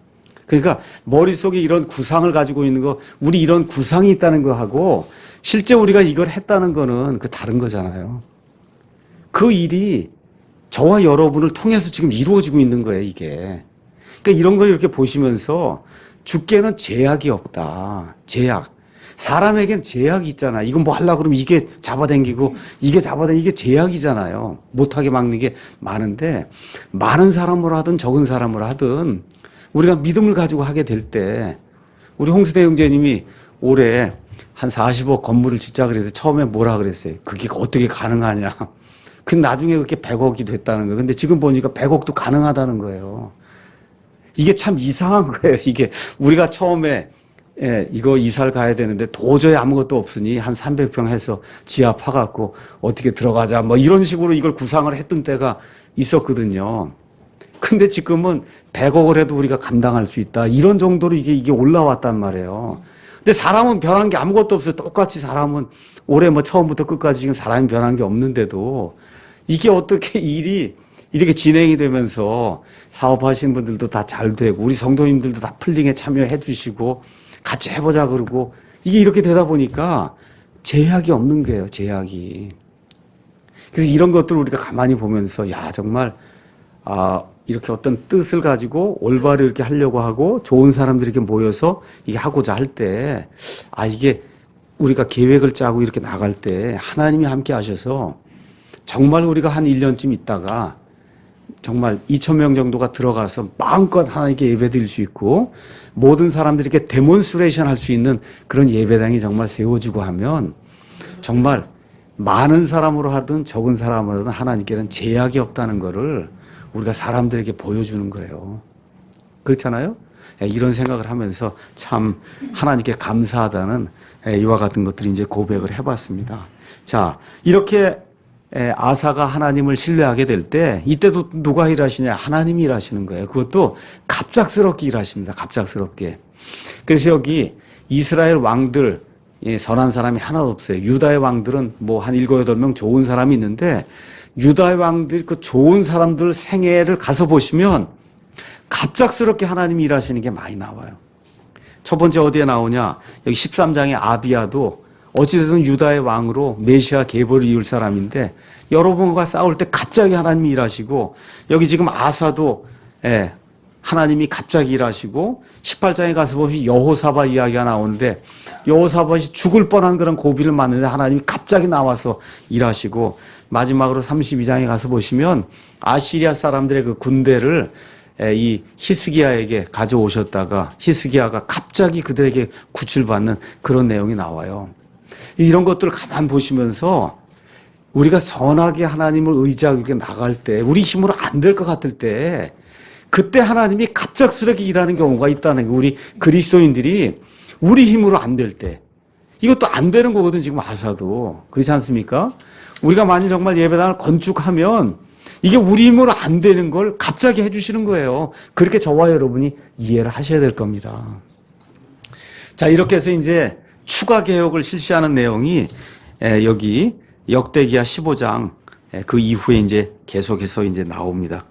그러니까 머릿속에 이런 구상을 가지고 있는 거, 우리 이런 구상이 있다는 거하고 실제 우리가 이걸 했다는 거는 그 다른 거잖아요. 그 일이 저와 여러분을 통해서 지금 이루어지고 있는 거예요, 이게. 그러니까 이런 걸 이렇게 보시면서 주께는 제약이 없다. 제약. 사람에겐 제약이 있잖아. 이건 뭐 하려고 그러면 이게 잡아당기고 이게 제약이잖아요. 못하게 막는 게 많은데 많은 사람으로 하든 적은 사람으로 하든 우리가 믿음을 가지고 하게 될 때 우리 홍수대 형제님이 올해 한 40억 건물을 짓자 그래서 처음에 뭐라 그랬어요? 그게 어떻게 가능하냐. 근데 나중에 그렇게 100억이 됐다는 거예요. 근데 지금 보니까 100억도 가능하다는 거예요. 이게 참 이상한 거예요. 이게 우리가 처음에 이거 이사를 가야 되는데 도저히 아무것도 없으니 한 300평 해서 지하 파갖고 어떻게 들어가자 뭐 이런 식으로 이걸 구상을 했던 때가 있었거든요. 근데 지금은 100억을 해도 우리가 감당할 수 있다. 이런 정도로 이게 올라왔단 말이에요. 근데 사람은 변한 게 아무것도 없어요. 똑같이 사람은 올해 뭐 처음부터 끝까지 지금 사람이 변한 게 없는데도 이게 어떻게 일이 이렇게 진행이 되면서 사업하시는 분들도 다 잘 되고 우리 성도님들도 다 풀링에 참여해 주시고 같이 해보자 그러고 이게 이렇게 되다 보니까 제약이 없는 거예요. 제약이. 그래서 이런 것들을 우리가 가만히 보면서 야 정말 이렇게 어떤 뜻을 가지고 올바로 이렇게 하려고 하고 좋은 사람들이 이렇게 모여서 이게 하고자 할 때 이게 우리가 계획을 짜고 이렇게 나갈 때 하나님이 함께 하셔서 정말 우리가 한 1년쯤 있다가 정말 2,000명 정도가 들어가서 마음껏 하나님께 예배드릴 수 있고 모든 사람들이 이렇게 데몬스트레이션 할 수 있는 그런 예배당이 정말 세워지고 하면 정말 많은 사람으로 하든 적은 사람으로 하든 하나님께는 제약이 없다는 거를 우리가 사람들에게 보여주는 거예요. 그렇잖아요? 이런 생각을 하면서 참 하나님께 감사하다는 이와 같은 것들을 이제 고백을 해봤습니다. 자, 이렇게 아사가 하나님을 신뢰하게 될 때 이때도 누가 일하시냐? 하나님이 일하시는 거예요. 그것도 갑작스럽게 일하십니다. 갑작스럽게. 그래서 여기 이스라엘 왕들 선한 사람이 하나도 없어요. 유다의 왕들은 뭐 한 7, 8명 좋은 사람이 있는데 유다의 왕들 그 좋은 사람들 생애를 가서 보시면 갑작스럽게 하나님이 일하시는 게 많이 나와요. 첫 번째 어디에 나오냐? 여기 13장에 아비야도 어찌됐든 유다의 왕으로 메시아 계보를 이을 사람인데 여러분과 싸울 때 갑자기 하나님이 일하시고 여기 지금 아사도 하나님이 갑자기 일하시고 18장에 가서 보면 여호사밧 이야기가 나오는데 여호사밧이 죽을 뻔한 그런 고비를 맞는데 하나님이 갑자기 나와서 일하시고 마지막으로 32장에 가서 보시면 아시리아 사람들의 그 군대를 이 히스기야에게 가져오셨다가 히스기야가 갑자기 그들에게 구출받는 그런 내용이 나와요. 이런 것들을 가만 보시면서 우리가 선하게 하나님을 의지하고 이렇게 나갈 때 우리 힘으로 안 될 것 같을 때 그때 하나님이 갑작스럽게 일하는 경우가 있다는 거. 우리 그리스도인들이 우리 힘으로 안 될 때 이것도 안 되는 거거든 지금 아사도. 그렇지 않습니까? 우리가 만일 정말 예배당을 건축하면 이게 우리 힘으로 안 되는 걸 갑자기 해주시는 거예요. 그렇게 저와 여러분이 이해를 하셔야 될 겁니다. 자, 이렇게 해서 이제 추가 개혁을 실시하는 내용이 여기 역대기야 15장 그 이후에 이제 계속해서 이제 나옵니다.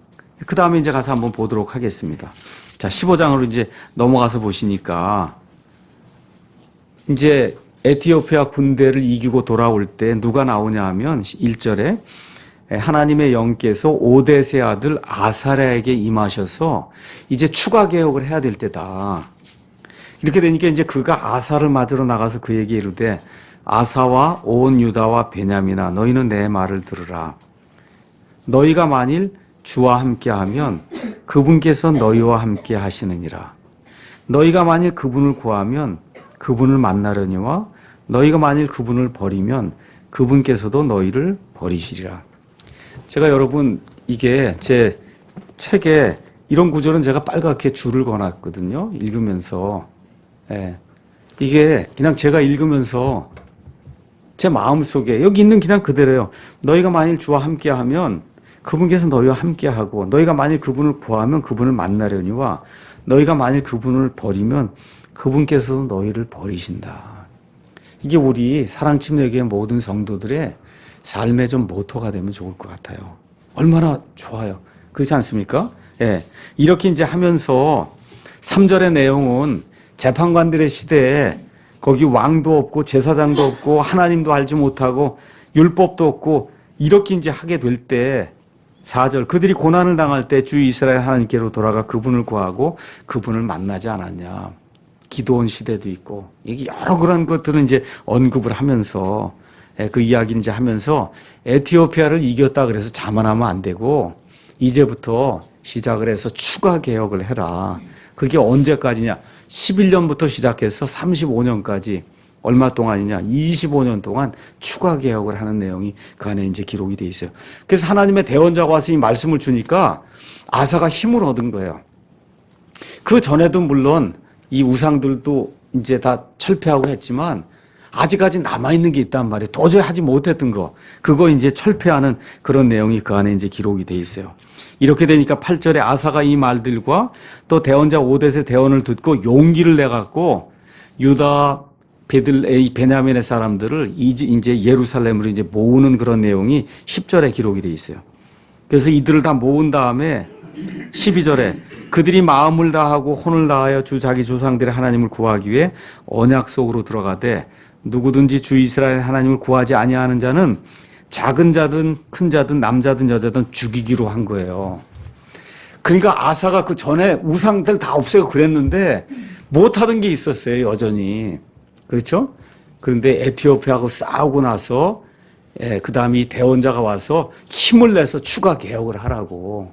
그 다음에 이제 가서 한번 보도록 하겠습니다. 자, 15장으로 이제 넘어가서 보시니까 이제 에티오피아 군대를 이기고 돌아올 때 누가 나오냐 하면 1절에 하나님의 영께서 오뎃의 아들 아사랴에게 임하셔서 이제 추가 개혁을 해야 될 때다. 이렇게 되니까 이제 그가 아사를 맞으러 나가서 그에게 이르되 아사와 온 유다와 베냐민아 너희는 내 말을 들으라. 너희가 만일 주와 함께하면 그분께서 너희와 함께 하시느니라. 너희가 만일 그분을 구하면 그분을 만나려니와 너희가 만일 그분을 버리면 그분께서도 너희를 버리시리라. 제가 여러분 이게 제 책에 이런 구절은 제가 빨갛게 줄을 그어놨거든요. 읽으면서 이게 그냥 제가 읽으면서 제 마음속에 여기 있는 그냥 그대로예요. 너희가 만일 주와 함께하면 그분께서 너희와 함께하고 너희가 만일 그분을 구하면 그분을 만나려니와 너희가 만일 그분을 버리면 그분께서도 너희를 버리신다. 이게 우리 사랑침례교회 모든 성도들의 삶의 좀 모토가 되면 좋을 것 같아요. 얼마나 좋아요. 그렇지 않습니까? 예. 이렇게 이제 하면서 3절의 내용은 재판관들의 시대에 거기 왕도 없고 제사장도 없고 하나님도 알지 못하고 율법도 없고 이렇게 이제 하게 될 때 4절 그들이 고난을 당할 때 주 이스라엘 하나님께로 돌아가 그분을 구하고 그분을 만나지 않았냐. 기도원 시대도 있고 이게 여러 그런 것들은 이제 언급을 하면서 그 이야기를 이제 하면서 에티오피아를 이겼다 그래서 자만하면 안 되고 이제부터 시작을 해서 추가 개혁을 해라. 그게 언제까지냐? 11년부터 시작해서 35년까지 얼마 동안이냐? 25년 동안 추가 개혁을 하는 내용이 그 안에 이제 기록이 돼 있어요. 그래서 하나님의 대언자가 와서 이 말씀을 주니까 아사가 힘을 얻은 거예요. 그 전에도 물론 이 우상들도 이제 다 철폐하고 했지만 아직까지 남아있는 게 있단 말이에요. 도저히 하지 못했던 거. 그거 이제 철폐하는 그런 내용이 그 안에 이제 기록이 돼 있어요. 이렇게 되니까 8절에 아사가 이 말들과 또 대언자 오뎃의 대언을 듣고 용기를 내갖고 유다 베냐민의 사람들을 이제 예루살렘으로 이제 모으는 그런 내용이 10절에 기록이 돼 있어요. 그래서 이들을 다 모은 다음에 12절에 그들이 마음을 다하고 혼을 다하여 주 자기 조상들의 하나님을 구하기 위해 언약 속으로 들어가되 누구든지 주 이스라엘 하나님을 구하지 아니하는 자는 작은 자든 큰 자든 남자든 여자든 죽이기로 한 거예요. 그러니까 아사가 그 전에 우상들 다 없애고 그랬는데 못하던 게 있었어요, 여전히. 그렇죠? 그런데 에티오피아하고 싸우고 나서 그 다음에 이 대원자가 와서 힘을 내서 추가 개혁을 하라고.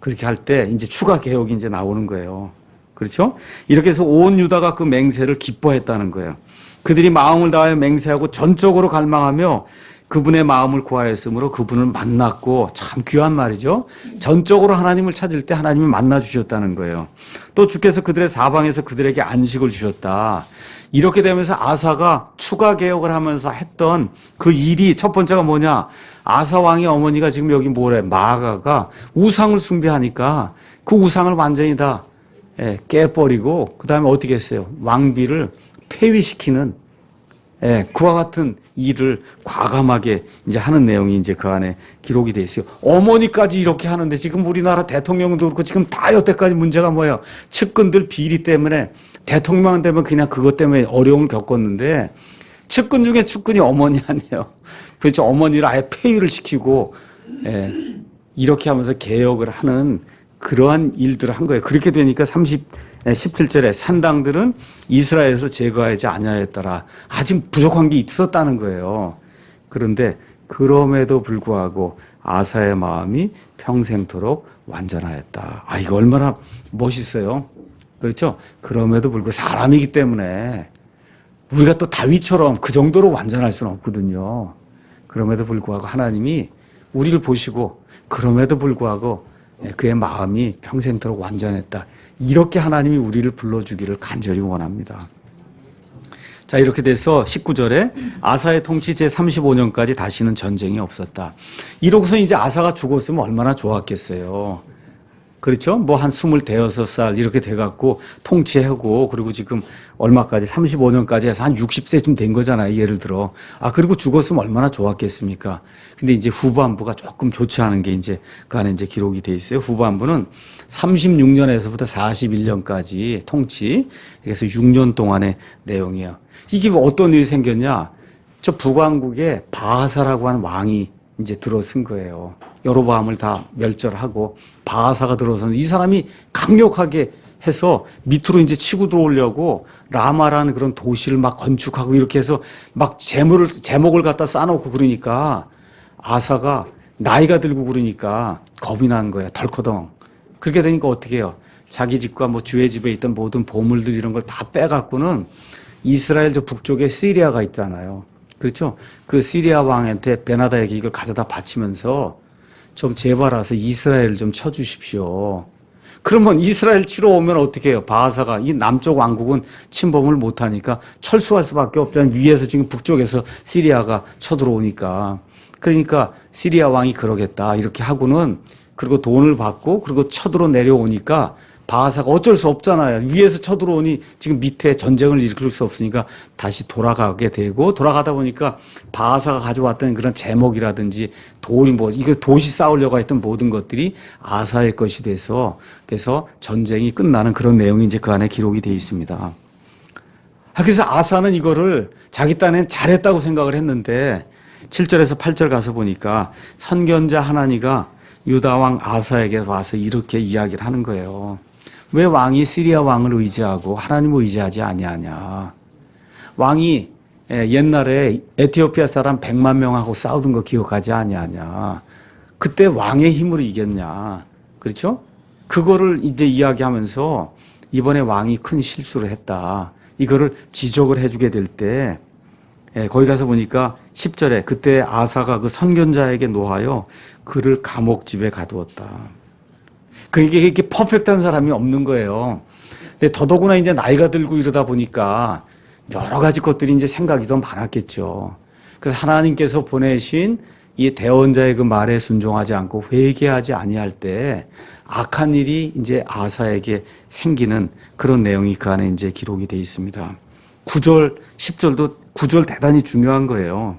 그렇게 할 때 이제 추가 개혁이 이제 나오는 거예요. 그렇죠? 이렇게 해서 온 유다가 그 맹세를 기뻐했다는 거예요. 그들이 마음을 다하여 맹세하고 전적으로 갈망하며 그분의 마음을 구하였으므로 그분을 만났고 참 귀한 말이죠. 전적으로 하나님을 찾을 때 하나님이 만나 주셨다는 거예요. 또 주께서 그들의 사방에서 그들에게 안식을 주셨다. 이렇게 되면서 아사가 추가 개혁을 하면서 했던 그 일이 첫 번째가 뭐냐? 아사 왕의 어머니가 지금 여기 뭐래? 마아가가 우상을 숭배하니까 그 우상을 완전히 다 깨버리고 그 다음에 어떻게 했어요? 왕비를 폐위시키는 그와 같은 일을 과감하게 이제 하는 내용이 이제 그 안에 기록이 돼 있어요. 어머니까지 이렇게 하는데 지금 우리나라 대통령도 그렇고 지금 다 여태까지 문제가 뭐예요? 측근들 비리 때문에 대통령 되면 그냥 그것 때문에 어려움을 겪었는데 측근 중에 측근이 어머니 아니에요. 그렇죠. 어머니를 아예 폐위를 시키고, 예, 이렇게 하면서 개혁을 하는 그러한 일들을 한 거예요. 그렇게 되니까 17절에 산당들은 이스라엘에서 제거하지 아니하였더라. 아직 부족한 게 있었다는 거예요. 그런데 그럼에도 불구하고 아사의 마음이 평생토록 완전하였다. 아, 이거 얼마나 멋있어요. 그렇죠? 그럼에도 불구하고 사람이기 때문에 우리가 또 다윗처럼 그 정도로 완전할 수는 없거든요. 그럼에도 불구하고 하나님이 우리를 보시고 그럼에도 불구하고 그의 마음이 평생토록 완전했다. 이렇게 하나님이 우리를 불러주기를 간절히 원합니다. 자, 이렇게 돼서 19절에 아사의 통치 제35년까지 다시는 전쟁이 없었다. 이러고서 이제 아사가 죽었으면 얼마나 좋았겠어요. 그렇죠? 뭐 한 25살 이렇게 돼갖고 통치하고 그리고 지금 얼마까지 35년까지 해서 한 60세쯤 된 거잖아요. 예를 들어. 아, 그리고 죽었으면 얼마나 좋았겠습니까? 근데 이제 후반부가 조금 좋지 않은 게 이제 그 안에 이제 기록이 돼 있어요. 후반부는 36년에서부터 41년까지 통치. 그래서 6년 동안의 내용이에요. 이게 어떤 일이 생겼냐? 저 북왕국에 바하사라고 하는 왕이 이제 들어선 거예요. 여로보암을 다 멸절하고 바하사가 들어서는 이 사람이 강력하게 해서 밑으로 이제 치고 들어오려고 라마라는 그런 도시를 막 건축하고 이렇게 해서 막 제목을 갖다 쌓아놓고 그러니까 아사가 나이가 들고 그러니까 겁이 난 거야. 덜커덩. 그렇게 되니까 어떻게 해요? 자기 집과 뭐 주의 집에 있던 모든 보물들 이런 걸 다 빼갖고는 이스라엘 저 북쪽에 시리아가 있잖아요. 그렇죠? 그 시리아 왕한테 베나다에게 이걸 가져다 바치면서 좀 제발 와서 이스라엘 좀 쳐주십시오. 그러면 이스라엘 치러 오면 어떻게 해요? 바하사가 이 남쪽 왕국은 침범을 못하니까 철수할 수밖에 없잖아요. 위에서 지금 북쪽에서 시리아가 쳐들어오니까. 그러니까 시리아 왕이 그러겠다 이렇게 하고는 그리고 돈을 받고 그리고 쳐들어 내려오니까 바하사가 어쩔 수 없잖아요. 위에서 쳐들어오니 지금 밑에 전쟁을 일으킬 수 없으니까 다시 돌아가게 되고 돌아가다 보니까 바하사가 가져왔던 그런 제목이라든지 돌이 뭐 이거 도시 쌓으려고 했던 모든 것들이 아사의 것이 돼서 그래서 전쟁이 끝나는 그런 내용이 이제 그 안에 기록이 되어 있습니다. 그래서 아사는 이거를 자기 딴엔 잘했다고 생각을 했는데 7절에서 8절 가서 보니까 선견자 하나니가 유다 왕 아사에게 와서 이렇게 이야기를 하는 거예요. 왜 왕이 시리아 왕을 의지하고 하나님을 의지하지 아니하냐. 왕이 옛날에 에티오피아 사람 100만 명하고 싸우던 거 기억하지 아니하냐. 그때 왕의 힘으로 이겼냐. 그렇죠? 그거를 이제 이야기하면서 이번에 왕이 큰 실수를 했다. 이거를 지적을 해주게 될 때 거기 가서 보니까 10절에 그때 아사가 그 선견자에게 노하여 그를 감옥집에 가두었다. 그게 이렇게 퍼펙트한 사람이 없는 거예요. 근데 더더구나 이제 나이가 들고 이러다 보니까 여러 가지 것들이 이제 생각이 더 많았겠죠. 그래서 하나님께서 보내신 이 대언자의 그 말에 순종하지 않고 회개하지 아니할 때 악한 일이 이제 아사에게 생기는 그런 내용이 그 안에 이제 기록이 되어 있습니다. 9절, 10절도 9절 대단히 중요한 거예요.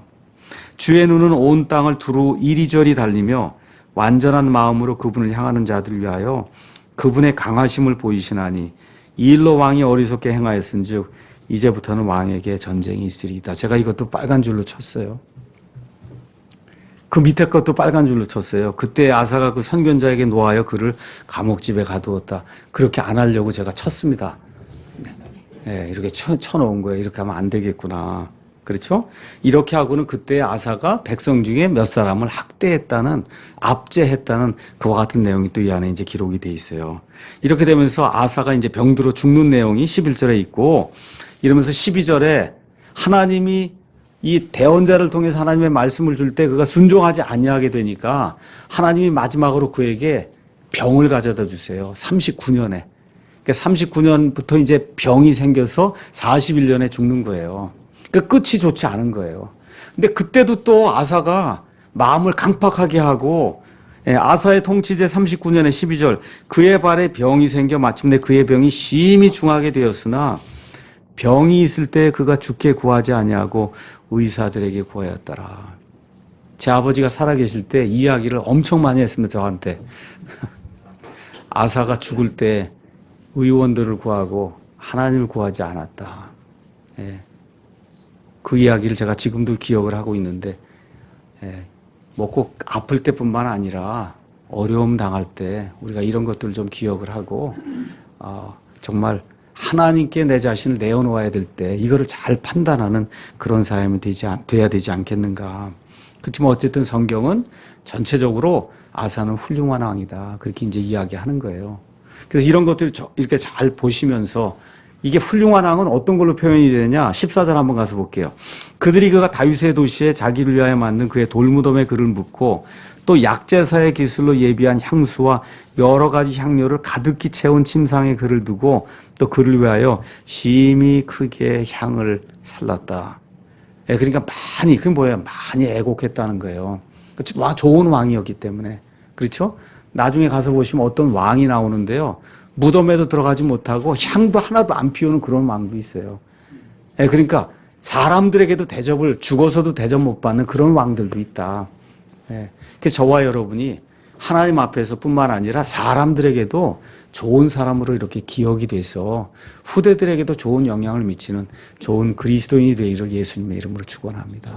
주의 눈은 온 땅을 두루 이리저리 달리며 완전한 마음으로 그분을 향하는 자들을 위하여 그분의 강하심을 보이시나니 이 일로 왕이 어리석게 행하였은즉 이제부터는 왕에게 전쟁이 있으리이다. 제가 이것도 빨간 줄로 쳤어요. 그 밑에 것도 빨간 줄로 쳤어요. 그때 아사가 그 선견자에게 노하여 그를 감옥집에 가두었다. 그렇게 안 하려고 제가 쳤습니다. 네, 이렇게 쳐놓은 거예요. 이렇게 하면 안 되겠구나. 그렇죠? 이렇게 하고는 그때 아사가 백성 중에 몇 사람을 학대했다는, 압제했다는 그와 같은 내용이 또 이 안에 이제 기록이 돼 있어요. 이렇게 되면서 아사가 이제 병들어 죽는 내용이 11절에 있고, 이러면서 12절에 하나님이 이 대언자를 통해서 하나님의 말씀을 줄 때 그가 순종하지 아니하게 되니까 하나님이 마지막으로 그에게 병을 가져다 주세요. 39년에. 그러니까 39년부터 이제 병이 생겨서 41년에 죽는 거예요. 그 끝이 좋지 않은 거예요. 근데 그때도 또 아사가 마음을 강팍하게 하고 아사의 통치제 39년의 12절 그의 발에 병이 생겨 마침내 그의 병이 심히 중하게 되었으나 병이 있을 때 그가 죽게 구하지 아니하고 의사들에게 구하였더라. 제 아버지가 살아계실 때 이야기를 엄청 많이 했습니다. 저한테. 아사가 죽을 때 의원들을 구하고 하나님을 구하지 않았다. 예. 그 이야기를 제가 지금도 기억을 하고 있는데, 뭐 꼭 아플 때뿐만 아니라 어려움 당할 때 우리가 이런 것들을 좀 기억을 하고, 정말 하나님께 내 자신을 내어놓아야 될 때 이거를 잘 판단하는 그런 삶이 돼야 되지 않겠는가. 그렇지만 어쨌든 성경은 전체적으로 아사는 훌륭한 왕이다. 그렇게 이제 이야기하는 거예요. 그래서 이런 것들을 이렇게 잘 보시면서 이게 훌륭한 왕은 어떤 걸로 표현이 되느냐? 14절 한번 가서 볼게요. 그들이 그가 다윗의 도시에 자기를 위하여 만든 그의 돌무덤에 그를 묻고 또 약제사의 기술로 예비한 향수와 여러 가지 향료를 가득히 채운 침상에 그를 두고 또 그를 위하여 심히 크게 향을 살랐다. 그러니까 많이, 그게 뭐예요? 많이 애곡했다는 거예요. 와, 좋은 왕이었기 때문에. 그렇죠? 나중에 가서 보시면 어떤 왕이 나오는데요. 무덤에도 들어가지 못하고 향도 하나도 안 피우는 그런 왕도 있어요. 그러니까 사람들에게도 대접을, 죽어서도 대접 못 받는 그런 왕들도 있다. 그래서 저와 여러분이 하나님 앞에서 뿐만 아니라 사람들에게도 좋은 사람으로 이렇게 기억이 돼서 후대들에게도 좋은 영향을 미치는 좋은 그리스도인이 되기를 예수님의 이름으로 축원합니다.